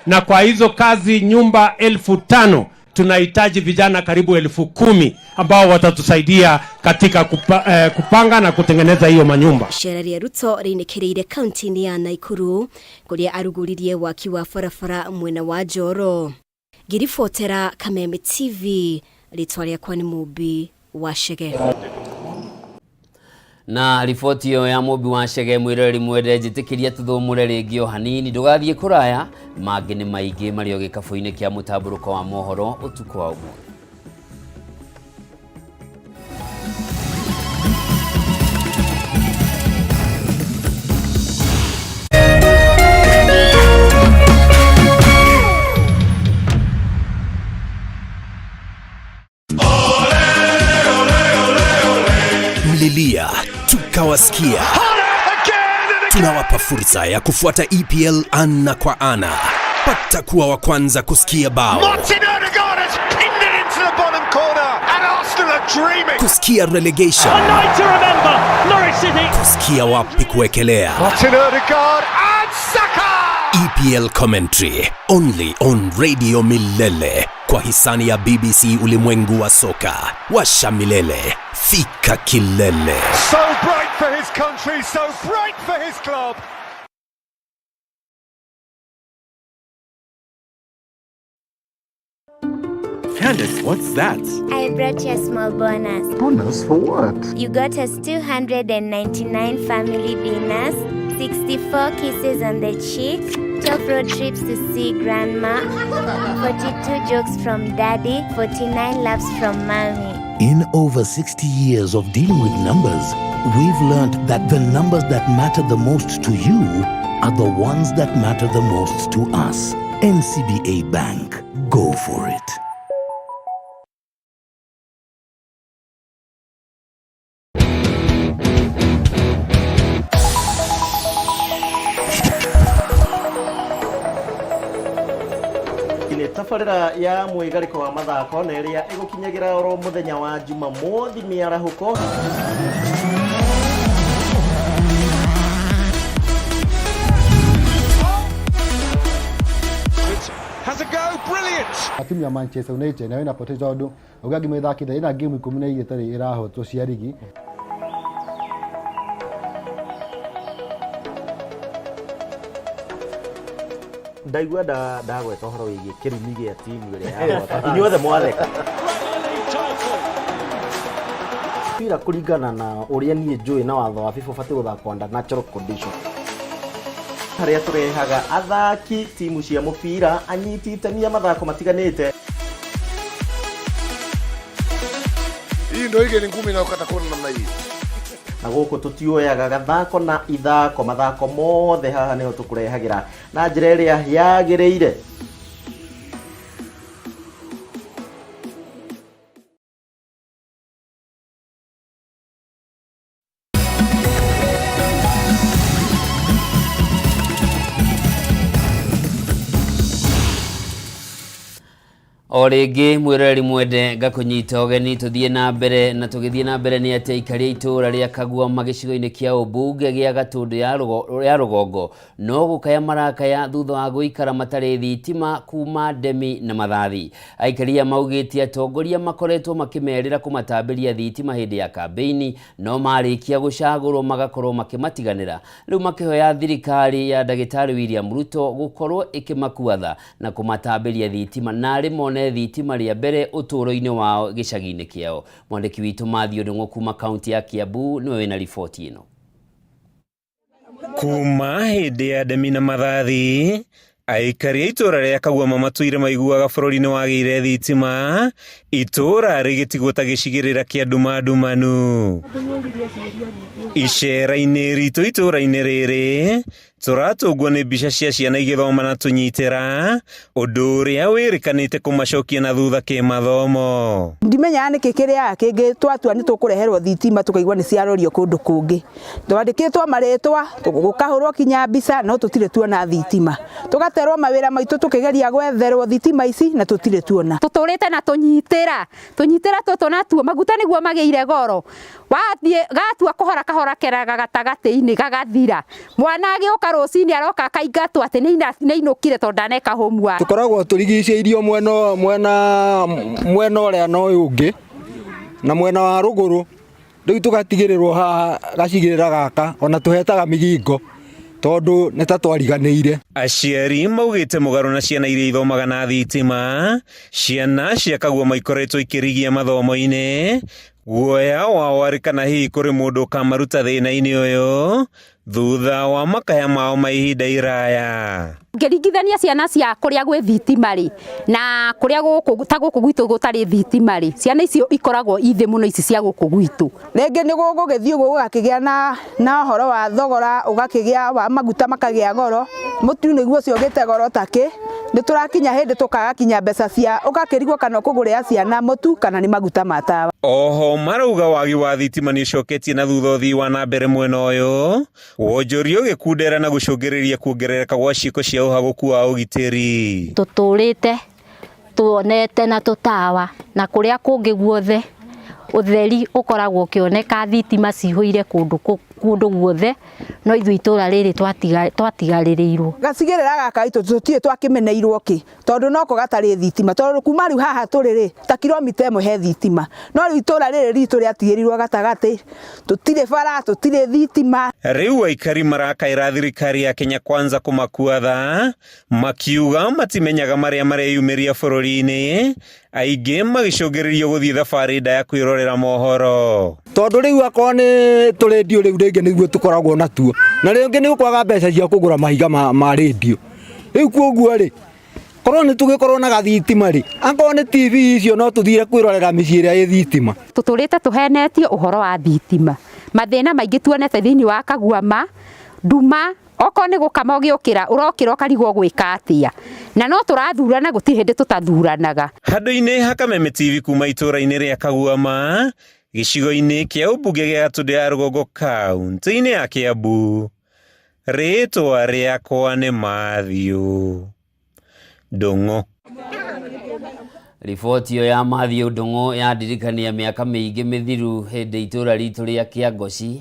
Speaker 14: Na kwa hizo kazi nyumba 5,000
Speaker 9: tunahitaji vijana karibu 10,000 ambao watatusaidia katika kupanga na kutengeneza hiyo manyumba.
Speaker 6: Icera ria Ruto rinekereire kaunti ya Naikuru kuria aruguririe waki wa barabara mwena wa Njoro. Ngiribotera Kameme TV, ritwa riakwa ni Mubi wa Shege.
Speaker 1: Na riboti yo ya Mubi wa Shege mwirori mwende njitikiria tuthumure ringi o hanini ndugathie kuraya mangi ni maingi mario gikabu-ini kia mutamburuko wa mohoro utuko wa umu.
Speaker 15: Mlilia tukawasikia, tunawapa fursa ya kufuata EPL ana kwa ana. Pata kuwa wa kwanza kusikia bao, kusikia relegation, kusikia wapi kuekelea. EPL commentary only on Radio Milele kwa hisani ya BBC Ulimwengu wa Soka. Washa milele, fika kilele.
Speaker 16: So bright for his country, so bright for his club.
Speaker 17: Candace, what's that?
Speaker 20: I brought you a small bonus.
Speaker 17: Bonus for what?
Speaker 20: You got us 299 family dinners, 64 kisses on the cheek, 12 road trips to see grandma, 42 jokes from daddy, 49 laughs from mommy.
Speaker 21: In over 60 years of dealing with numbers, we've learned that the numbers that matter the most to you are the ones that matter the most to us. NCBA Bank. Go for it.
Speaker 5: Tafarira ya mwigariko wa mathako na iria igukinyagira oro muthenya wa Jumamothi miarahuko.
Speaker 16: Has a go, brilliant.
Speaker 22: Timu ya Manchester United nayo inapoteza undu ugagi methakire ina game 12 itari irahotwo cia ligi.
Speaker 5: Ndaigua ndagweta horo wigi kirumi gia timu iria yahota inyuothe mwatheka pira kuringana na uria nie njui na watho wa FIFA bati guthaka under natural condition haria turehaga athaki timu cia mupira anyiti itemi mathako matiganite.
Speaker 16: Hii ndio igeni ngumi na ukata kona namna hii.
Speaker 5: Na guku tutioyaga gathako na ithako mathako mothe haha niho tukurehagira na njira iria yagireire.
Speaker 1: Origi mwirori mwende gakunyita ogeni tuthie na mbere na tugithie na mbere ni ate ikaria itura ria Kagua magicigo-ini kia ubunge gia Gatundu ya rugongo no gukaya marakaya thutha wa guikara matari thitima kuma Ndemi na Mathathi. Aikaria maugiti atongoria makoretwo makimerera kumatambiria thitima hindi ya kambeini no marikia gucagurwo magakorwo makimatiganira. Riu makihoya thirikari ya Ndagitari William Ruto gukorwo ikimakuatha na kumatambiria thitima na rimone thitima ria mbere uturo-ini wao gicagi-ini kiao. Mwandiki witu Mathio Ndung'u kuma kaunti ya Kiambu niwe wina riboti ino.
Speaker 28: Kuma hindi ya Ndemi na Mathathi aikaria itura ria Kagua matuire maiguaga bururi-ini wagire thitima itura rigitigwo ta gicigirira kia ndumanu. Icera-ini ritu itura-ini riri turatungwo ni mbica cia ciana igithoma na tunyitira undu uria wirikanite kumacokia na thutha kimathomo.
Speaker 29: Ndimenya ni kikiria kingi twatua ni tukureherwo thitima tukaigwa ni ciarorio kundu kungi twandikitwo maritwa tukahurwo kinya mbica no tutire tuona thitima tugaterwo mawira maitu tukigeria gwetherwo thitima ici na tutire tuona
Speaker 30: tuturite na tunyitira tutu natuo maguta niguo magire goro wathie gatua kuhora kahora keraga gatagati-ini gagathira mwana agioka rucini aroka akaingatwo ati nĩ inũkire tondu ndaneka homework.
Speaker 3: Tukoragwo turigicĩirio mwena ũrĩa na ũyũ ũngĩ na mwena wa rũgũrũ rĩu tugatigĩrĩrwo haha gacigĩrĩra gaka ona tuhetaga migingo tondu neta twariganĩire.
Speaker 28: Aciari maugĩte mũgarũ na ciana iria ithomaga na thitima, ciana cia Kagua maikoretwo ikĩrigia mathomo-inĩ, guoya wao arĩ kana hihi kũrĩ mũndũ ũkamaruta thĩna-inĩ ũyũ thutha wa makaya mao ma ihinda iraya.
Speaker 30: Ngĩringithania ciana cia kũrĩa gwĩ thitima rĩ na kũrĩa gũkũ gwitũ gũtarĩ thitima rĩ, ciana icio ikoragwo ithĩ mũno ici cia gũkũ gwitũ.
Speaker 29: Rĩngĩ nĩ gũgũgĩthiĩ gũgakĩgĩa na ũhoro wa thogora, ũgakĩgĩa wa maguta makagĩa goro, mũtu nĩguo ũcio ũgĩte goro takĩ, nĩ tũrakinya hĩndĩ tũkagakinya mbeca cia ũgakĩrigwo kana ũkũgũrĩra ciana mũtu kana nĩ maguta ma tawa.
Speaker 28: Oho marauga wagi wa thitima nĩ ũcoketie na thutha ũthii wa na mbere mwena ũyũ, wonjoria ũgĩkundera na gũcũngĩrĩria kuongerereka gwa ciĩko cia ũhagũku wa ũgitĩri.
Speaker 30: Tũtũrĩte tuonete na tũtawa na kũrĩa kũngĩ guothe ũtheri ũkoragwo ũkĩoneka thitima cihũire kũndũ guothe, no ithuĩ itũra rĩrĩ twatigarĩrĩirwo.
Speaker 29: Gacigĩrĩra gaka tũtirĩ twakĩmeneirwo kĩ tondu noko gatarĩ thitima, tondu kuma rĩu haha tũrĩ ta kilomita 1 he thitima, no rĩu itũra rĩrĩ ritũ rĩatigĩrĩirwo gatagatĩ, tũtirĩ bara, tũtirĩ thitima.
Speaker 28: Rĩu aikari marakaĩra thirikari ya Kenya Kwanza kũmakua tha, makiuga matimenyaga marĩa mareyumĩria bũrũri-inĩ, aingĩ magĩcũngĩrĩrio gũthiĩ thabarĩ ndaya kwĩrorera mohoro.
Speaker 3: Tondu rĩu akorwo nĩ tũrĩndio rĩu rĩngĩ nĩguo tũkoragwo natuo, na rĩngĩ nĩ ũkwaga mbeca cia kũgũra mahiga ma rĩndio. Rĩu kwoguo rĩ, korwo nĩ tũgĩkorwo na gathitima rĩ, akorwo nĩ TV icio no tũthire kwĩrorera mĩciĩ ĩrĩa ĩ thitima.
Speaker 30: Tũtũrĩte tũhenetio ũhoro wa thitima, mathĩna maingĩ tuonete thĩinĩ wa Kagua nduma, okorwo nĩ gũkama ũgĩũkĩra ũrokĩra ũkarigwo gwĩka atĩa, na no tũrathurana gũtirĩ hĩndĩ tũtathuranaga. Handũ-inĩ
Speaker 28: ha Kameme TV kuma itũra-inĩ rĩa Kagua gĩcigo-inĩ kĩa ũmbunge gĩa Gatũndũ ya rũgongo kaunti-inĩ ya Kiambu, rĩtwa rĩakwa nĩ Mathiũ Ndũng'ũ.
Speaker 1: Riboti yo ya Mathiũ Ndũng'ũ yandirikania mĩaka mĩingĩ mĩthiru hĩndĩ itũra ritũ rĩa Kĩangoci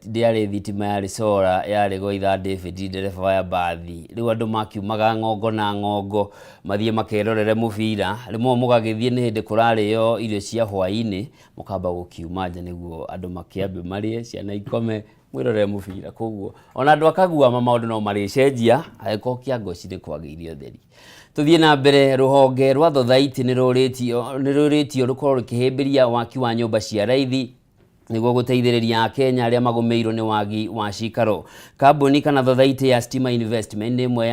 Speaker 1: ndiarĩ thitima yarĩ sora yarĩ Goitha David ndereba wa mbathi. Rĩu andũ makiumaga ngongo na ngongo mathiĩ makerorere mũbira, rĩmwe mũgagĩthiĩ nĩ hĩndĩ kũrarĩo irio cia hwaĩ-inĩ, mũkamba gũkiuma nja nĩguo andũ makĩambe marĩe, ciana ikome, mwĩrorere mũbira. Koguo ona andũ akagua maũndũ no marĩcenjia agĩkorwo Kĩangoci nĩ kwagĩire ũtheri. Tuthiĩ na mbere. Rũhonge rwa thothaiti nĩ rũrĩtio rũkorwo rũkĩhĩmbĩria waki wa nyũmba cia raithi nĩguo gũteithĩrĩria Akenya arĩa magũmĩirwo nĩ wagi wa cikaro. Kambuni kana thothaiti ya Stima Investment nĩ ĩmwe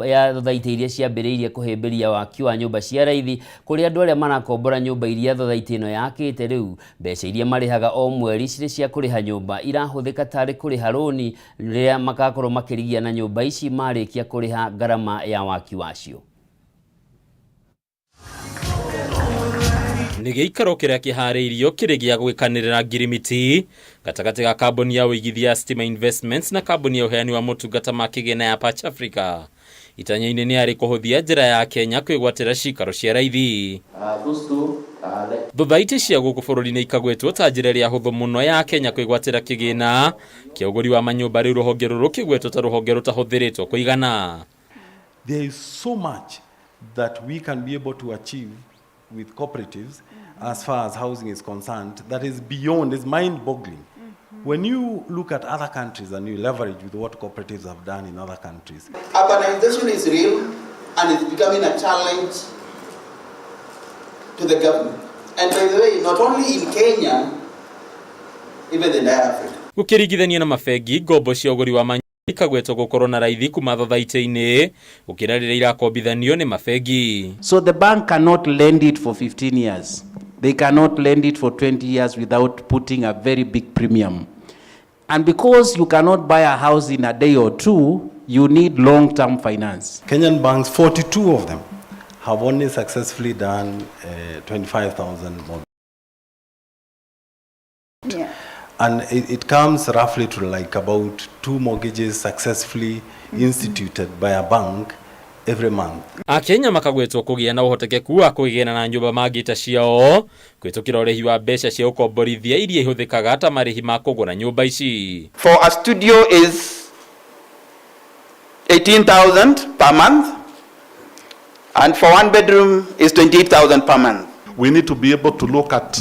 Speaker 1: ya thothaiti iria ciambĩrĩirie kũhĩmbĩria waki wa nyũmba cia raithi kũrĩ andũ arĩa marakombora nyũmba iria thothaiti ĩno yakĩte. Rĩu mbeca iria marĩhaga o mweri cirĩ cia kũrĩha nyũmba irahũthĩka tarĩ kũrĩha rũni rĩrĩa magakorwo makĩrigia na nyũmba ici marĩkia kũrĩha ngarama ya waki wacio.
Speaker 4: Nĩ gĩikaro kĩrĩa kĩharĩirio kĩrĩ gĩa gwĩkanĩrĩra ngirimiti gatagatĩ ga kambuni ya ũigithia ya Stima Investments na kambuni ya ũheani wa motungata ma kĩgĩna ya Patch Africa. Itanya-inĩ nĩ arĩ kũhũthia njĩra ya Kenya kwĩgwatĩra cikaro cia raithi. Thothaiti cia gũkũ bũrũri-inĩ ikagwetwo ta njĩra ĩrĩa hũthũ mũno ya Kenya kwĩgwatĩra kĩgĩna kĩa ũgũri wa manyũmba, rĩu rũhonge rũrũ kĩgwetwo ta rũhonge rũtahũthĩrĩtwo kũigana.
Speaker 7: There is so much that we can be able to achieve with cooperatives as far as housing is concerned that is beyond, is mind-boggling. When you look at other countries and you leverage with what cooperatives have done in other countries.
Speaker 8: Urbanization is real and it's becoming a challenge to the government. And by the way, not only in Kenya, even in Africa.
Speaker 4: Gũkĩringithania na mabengi, ngombo cia ũgũri wa manyũmba ikagwetwo gũkorwo na raithi kuma thothaiti-inĩ gũkĩra rĩrĩa irakombithanio nĩ mabengi.
Speaker 10: So the bank cannot lend it for 15 years. They cannot lend it for 20 years without putting a very big premium. And because you cannot buy a house in a day or two, you need long-term finance.
Speaker 7: Kenyan banks, 42 of them, have only successfully done 25,000 mortgages.
Speaker 8: Yeah.
Speaker 7: And it comes roughly to like about 2 mortgages successfully instituted by a bank every month.
Speaker 4: Akenya makagwetwo kũgĩa na ũhotekeku wa kũigana na nyũmba mangĩta ciao kwĩtũkĩra ũrĩhi wa mbeca cia ũkomborithia iria ihũthĩkaga ta marĩhi ma kũgũra nyũmba ici.
Speaker 18: For a studio is
Speaker 8: 18,000 per month, and for 1 bedroom is 28,000 per month.
Speaker 2: We need to be able to look at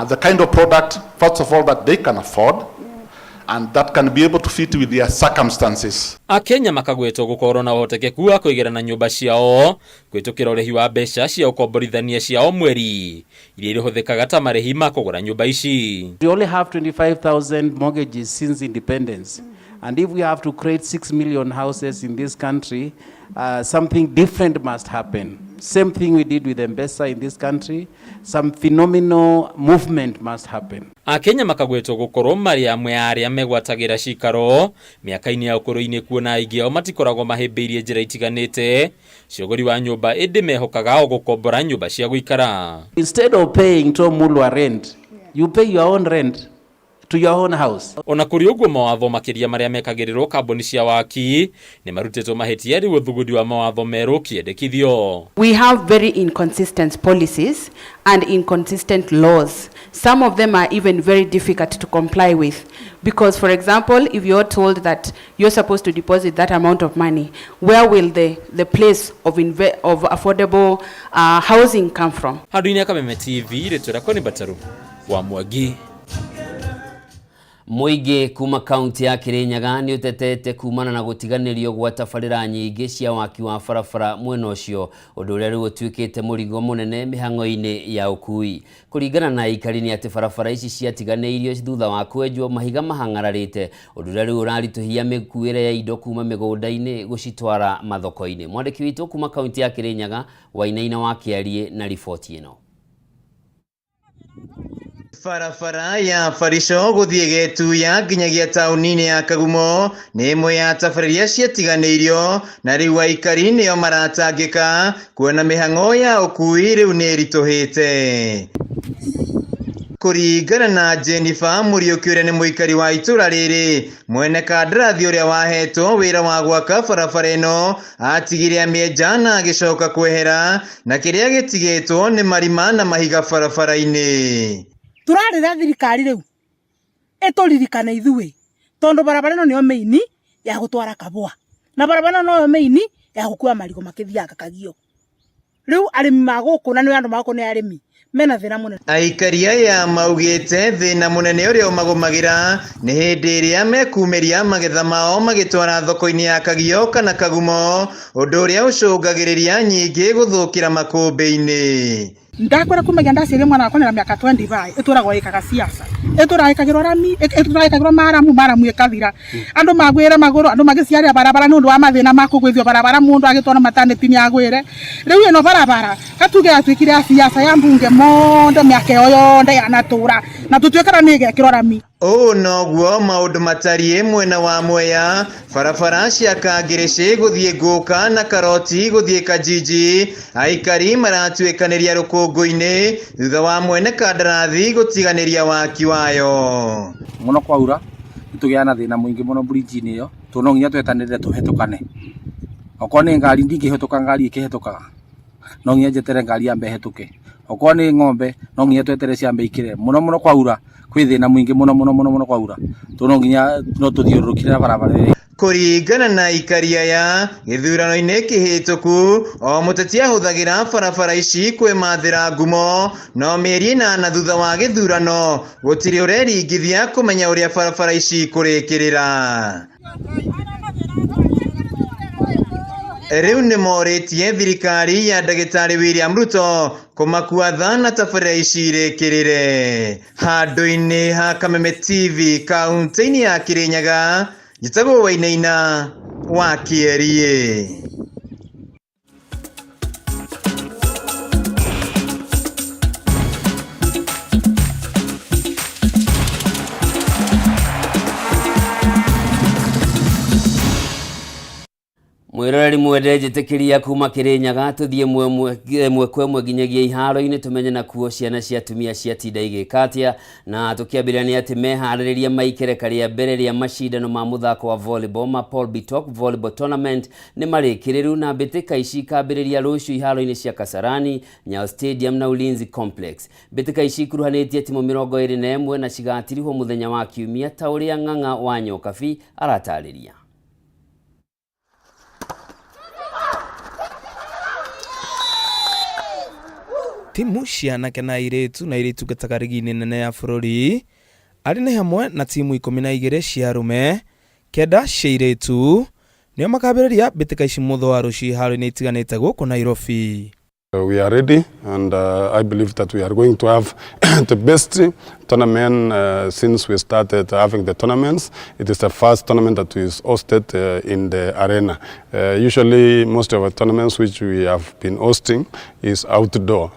Speaker 2: the kind of product, first of all, that they can afford, and that can be able to fit with their circumstances.
Speaker 4: Akenya makagwetwo gukorwo na uhotekeku wa kuigerana nyumba ciao kwitukira urehi wa mbeca cia ukomborithania ciao mweri iria ihuthikaga ta marehi ma kugura nyumba ici.
Speaker 10: We only have 25,000 mortgages since independence, and if we have to create 6 million houses in this country, something different must happen. Same thing we did with M-Pesa in this country. Some phenomenal movement must happen.
Speaker 4: Akenya makagwetwo gukorwo mari amwe aria megwatagira cikaro miaka-ini ya ukuru-ini kuona aingĩ ao matikoragwo mahĩmbĩirie njĩra itiganĩte ciogori wa nyũmba ĩndĩ mehokaga o gũkombora nyũmba cia gũikara.
Speaker 10: Instead of paying to mulwa rent, you pay your own rent to your own house.
Speaker 4: Ona kuri uguo mawatho makiria maria mekagirirwo kambuni cia waki ni marutĩtwo mahĩtia rĩu ũthugudi wa mawatho merũ kĩendekithio.
Speaker 29: We have very inconsistent policies and inconsistent laws. Some of them are even very difficult to comply with. Because, for example, if you're told that you're supposed to deposit that amount of money, where will the place of affordable housing come from?
Speaker 4: Handũ-inĩ ya Kameme TV, rĩtwa rĩakwa nĩ Bataru wa Mwangi.
Speaker 1: Muingi kuma kaunti ya Kirinyaga ni utetete kumana na gutiganirio gwa tabarĩra nyingĩ cia waki wa barabara mwena ũcio ũndũ ũrĩa rĩu ũtuĩkĩte mũrigo mũnene mĩhang'o-inĩ ya ũkui. Kũringana na aikari nĩ atĩ barabara ici ciatiganĩirio thutha wa kwenjwo mahiga mahang'ararĩte ũndũ ũrĩa rĩu ũraritũhia mĩkuĩre ya indo kuma mĩgũnda-inĩ gũcitwara mathoko-inĩ. Mwandĩki witũ kuma kaunti ya Kirinyaga Wainaina wa Kĩarie na riboti ĩno.
Speaker 11: Barabara ya Farisho guthie Getuya nginyagia tauni-inĩ ya Kagumo nĩ ĩmwe ya tabarĩria ciatiganĩirio na rĩu aikari nĩo maratangĩka kuona mĩhang'o ya ũkui rĩu nĩ ĩritũhĩte. Kũringana na Jennifer Mũriũki ũrĩa nĩ mũikari wa itũra rĩrĩ, mwene kandarathi ũrĩa wahetwo wĩra wa gwaka barabara ĩno atigire amĩenja na agĩcoka kwehera na kĩrĩa gĩtigĩtwo nĩ marima na mahiga barabara-inĩ.
Speaker 29: Turarĩra thirikari rĩu ĩtũririkane ithuĩ tondũ barabara ĩno nĩyo maini ya gũtwara kabũa na barabara ĩno nĩyo maini ya gũkua marigo makĩthiaga Kagio. Rĩu arĩmi magũkũ na nĩ andũ magũkũ nĩ arĩmi mena thĩna mũnene. Aikari aya maugĩte thĩna mũnene ũrĩa ũmagũmagĩra nĩ hĩndĩ ĩrĩa mekumĩria magetha mao magĩtwara thoko-inĩ ya Kagio kana Kagumo, ũndũ ũrĩa ũcũngagĩrĩria nyingĩ gũthũkĩra makũmbĩ-inĩ. Ndakwenda kumenya ndaciria mwana wakwa na miaka 25 ituragwo ikaga siasa ituragikagirwo rami ituragikagirwo maramu ikathira andu magwire maguru andu magiciaria barabara ni undu wa mathina makugwithio barabara mundu agitwara mataneti ya gwire riu ino barabara katuge atwikire ya siasa ya mbunge mondo miaka yoyonde anatura na tutwikara ni igekirwo rami. Oh noguo maundu matariĩ mwena wa Mwea, barabara cia Kangĩrĩcĩ gũthiĩ Ngũka na Karoti gũthiĩ Kajiji aikari maratuĩkanĩria rũkũngũ-inĩ thutha wa mwene kandarathi gũtiganĩria waki wayo.
Speaker 10: Mũno kwaura nĩtũgĩa na thĩna mũingĩ mũno bridge-inĩ ĩyo no nginya twetanĩrĩre tũhetũkane. Okorwo nĩ ngari ndingĩhetũka ngari ĩkĩhetũkaga no nginya njetere ngari yambe hetũke. Okorwo nĩ ng'ombe no nginya twetere ciambe ikire. Mũno kwaura kwĩ thĩna mũingĩ mũno kwaura no nginya no tũthiũrũrũkire barabara ĩyo. Kũringana na aikari aya gĩthurano-inĩ kĩhĩtũku o mũteti ahũthagĩra barabara ici kwĩmathĩra ngumo no mĩeri ĩnana thutha wa gĩthurano gũtirĩ ũreringithia kũmenya ũrĩa barabara ici kũrĩkĩrĩra. Rĩu nĩ morĩtie thirikari ya ndagĩtarĩ William Ruto kũmakua tha na tabarĩra ici irĩkĩrĩre. Handũ-inĩ ha Kameme TV kaunti-inĩ ya Kirinyaga, njĩtagwo Wainaina wa Kĩarie.
Speaker 1: Mwiroreri mwende njĩtĩkĩria kuma Kirinyaga tũthiĩ mwe kwa mwe nginyagia iharo-inĩ tumenye na kuo ciana cia atumia ciatinda igĩka atĩa na tũkĩambĩrĩria nĩ atĩ meharĩrĩria maikereka rĩa mbere rĩa macindano ma mũthako wa volleyball ma Paul Bitok volleyball tournament nĩ marĩkĩrĩru na mbĩtĩka ici ikambĩrĩria rũciũ iharo-inĩ cia Kasarani, Nyayo Stadium na Ulinzi Complex. Mbĩtĩka ici ikuruhanĩtie timu 21 na cigatirihwo mũthenya wa Kiumia ta ũrĩa Ng'ang'a wa Nyokabi aratarĩria.
Speaker 28: timu cia anake na airĩtu na airĩtu gataga rigi-inĩ nene ya bũrũri arĩ nĩ hamwe na timu 12 cia arũme 9 cia airĩtu nĩo makambĩrĩria mbĩtĩka ici mũthũ wa rũciũ iharo-inĩ itiganĩte gũkũ Nairobi.
Speaker 12: We are ready, and I believe that we are going to have the best tournament since we started having the tournaments. It is the first tournament that is hosted in the arena. Usually, most of our tournaments which we have been hosting is outdoor.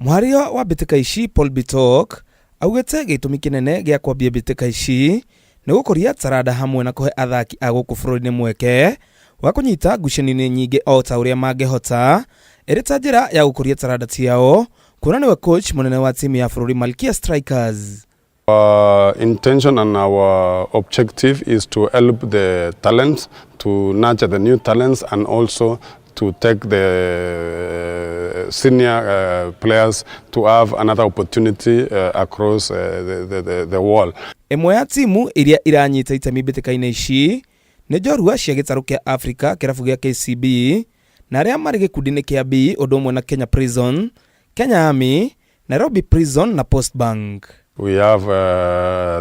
Speaker 28: Mwaria wa mbĩtĩka ici Paul Bitok augĩte gĩtũmi kĩnene gĩa kwambia mbĩtĩka ici nĩ gũkũria taranda hamwe na kũhe athaki a gũkũ bũrũri-inĩ mweke wa kũnyita ngucanio nyingĩ o ta ũrĩa mangĩhota ĩrĩ ta njĩra ya gũkũria taranda ciao, kuona nĩwe coach mũnene wa timu ya bũrũri Malkia Strikers.
Speaker 12: Our intention and our objective is to help the talents, to nurture the new talents, and also to take the senior players to have another opportunity across the wall.
Speaker 28: Ĩmwe ya timu iria iranyita itemi mbĩtĩka-inĩ ici nĩ njorua cia gĩtarũ kĩa Africa kĩrabu gĩa KCB na arĩa marĩ gĩkundi-inĩ kĩa B ũndũ ũmwe na Kenya Prison, Kenya Army, Nairobi Prison na Post Bank.
Speaker 12: We have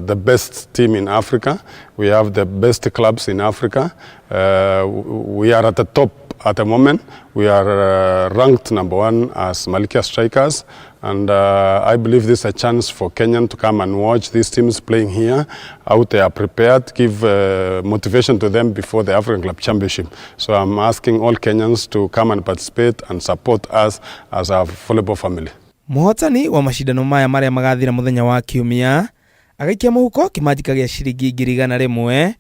Speaker 12: the best team in Africa. We have the best clubs in Africa. We are at the top at the moment. We are ranked #1 as Malkia Strikers, and I believe this is a chance for Kenyan to come and watch these teams playing here, how they are prepared, give motivation to them before the African Club Championship. So I'm asking all Kenyans to come and participate and support us as a volleyball family.
Speaker 28: Mũhotani wa mashindano maya marĩa magathira mũthenya wa Kiumia agaikia mũhuko kĩmanjĩka gĩa ciringi 100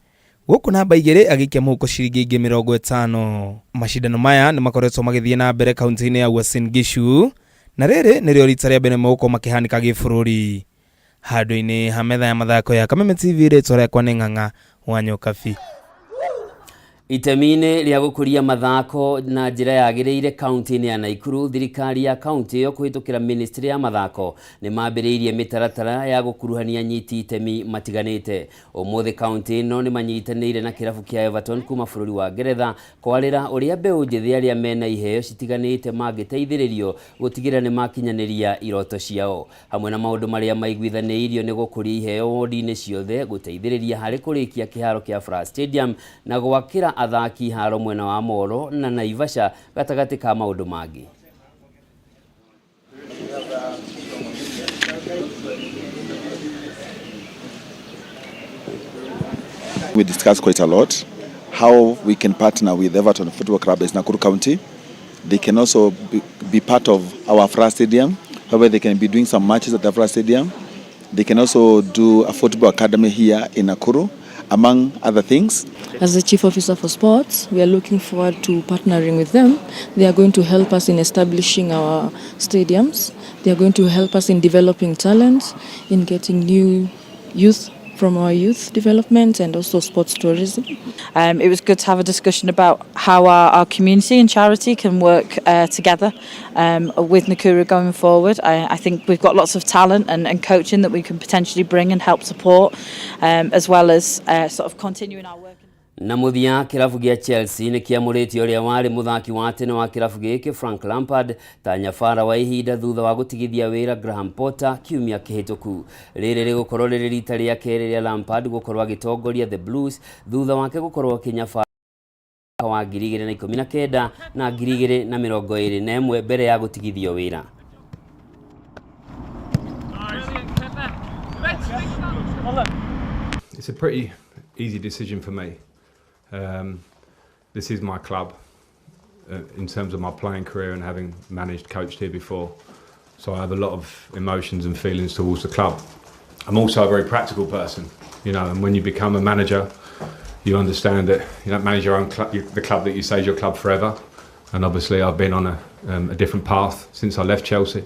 Speaker 28: gũkũ namba 2 agaikia mũhuko ciringi 50. Mashindano maya nĩ makoretwo magĩthiĩ na mbere kaunti-inĩ ya Uasin Gishu na rĩrĩ nĩrĩo rita rĩa mbere mũhuko makĩhanĩka gĩbũrũri. Handũ-inĩ ha metha ya mathako ya Kameme TV rĩtwa rĩakwa nĩ Ng'ang'a wa Nyokabi.
Speaker 1: Itemi-inĩ rĩa gũkũria mathako na njĩra yagĩrĩire kaunti-inĩ ya Naikuru, thirikari ya kaunti ĩyo kũhĩtũkĩra ministry ya mathako nĩ mambĩrĩirie mĩtaratara ya gũkuruhania nyiti itemi matiganĩte. Ũmũthĩ kaunti ĩno nĩ manyitanĩire na kĩrabu kĩa Everton kuma bũrũri wa Ngeretha kwarĩra ũrĩa mbeũ njĩthĩ arĩa mena iheo citiganĩte mangĩteithĩrĩrio gũtigĩrĩra nĩ makinyanĩria iroto ciao. Hamwe na maũndũ marĩa maiguithanĩirio nĩ gũkũria iheo wodi-inĩ ciothe, gũteithĩrĩria harĩ kũrĩkia kĩharo kĩa Fras Stadium na gwakĩra athaki haro mwena wa Molo na Naivasha gatagati ka maundu mangi.
Speaker 13: We discussed quite a lot how we can partner with Everton Football Club in Nakuru County. They can also be part of our Fras Stadium, however they can be doing some matches at the Fras Stadium. They can also do a football academy here in Nakuru, among other things.
Speaker 14: As the Chief Officer for Sports, we are looking forward to partnering with them. They are going to help us in establishing our stadiums. They are going to help us in developing talent, in getting new youth from our youth development and also sports tourism.
Speaker 18: It was good to have a discussion about how our community and charity can work together with Nakuru going forward. I think we've got lots of talent and coaching that we can potentially bring and help support, as well as sort of continuing our work.
Speaker 1: Na muthia kirabu gĩa Chelsea nĩ kĩamũrĩtie ũrĩa warĩ mũthaki wa tene wa kirabu gĩkĩ Frank Lampard ta nyabara wa ihinda thutha wa gũtigithia wĩra Graham Potter kiumia kĩhĩtũku. Rĩrĩ rĩgũkorwo rĩrĩ rita rĩa kerĩ rĩa Lampard gũkorwo agĩtongoria the Blues thutha wake gũkorwo kĩnyabara wa 2019 na 2021 mbere ya gũtigithio wĩra.
Speaker 19: It's a pretty easy decision for me. This is my club in terms of my playing career and having managed, coached here before. So I have a lot of emotions and feelings towards the club. I'm also a very practical person, you know, and when you become a manager, you understand that you don't manage your own club, the club that you say is your club forever. And obviously I've been on a different path since I left Chelsea.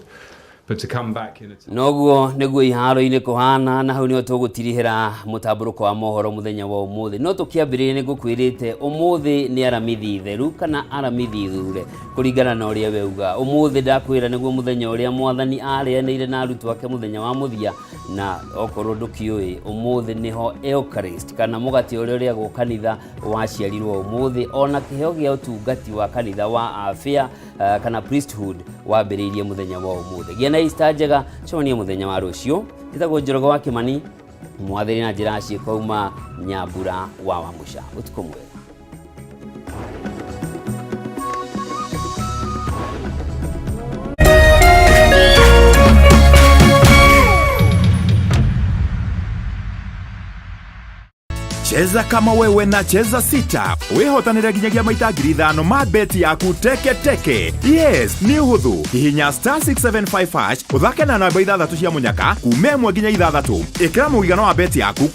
Speaker 19: But to come back in
Speaker 1: noguo niguo iharo-inĩ kũhana na hau nĩho tũgũtirihĩra mũtambũrũko wa mohoro mũthenya wa ũmũthĩ. No tũkĩambĩrĩria nĩ ngũkwĩrĩte ũmũthĩ nĩ aramithi theru kana aramithi thure kũringana na ũrĩa weuga. Ũmũthĩ ndakwĩra nĩguo mũthenya ũrĩa mwathani arĩanĩire na arutwo ake mũthenya wa mũthia, na okorwo ndũkĩũĩ ũmũthĩ nĩho Eucharist kana mũgate ũrĩa ũrĩagwo kanitha waciarirwo ũmũthĩ, ona kĩheo gĩa ũtungati wa kanitha wa afya kana priesthood wambĩrĩirie mũthenya wa ũmũthĩ. Gĩa na Easter njega, conie mũthenya wa rũciũ. Gĩtagwo Njoroge wa Kĩmani, mwathĩri na njĩra ciĩko uma Nyambura wa Wamuca. Ũtukũ mwega.
Speaker 6: Cheza kama wewe na cheza sita. Wehotanĩre nginyagia maita 5,000 ma beti yaku teke teke. Yes, ni uhuthu. Hihinya *675# uthake na namba 6 cia munyaka kume 1 nginya 6. Ikira mũigana wa beti yaku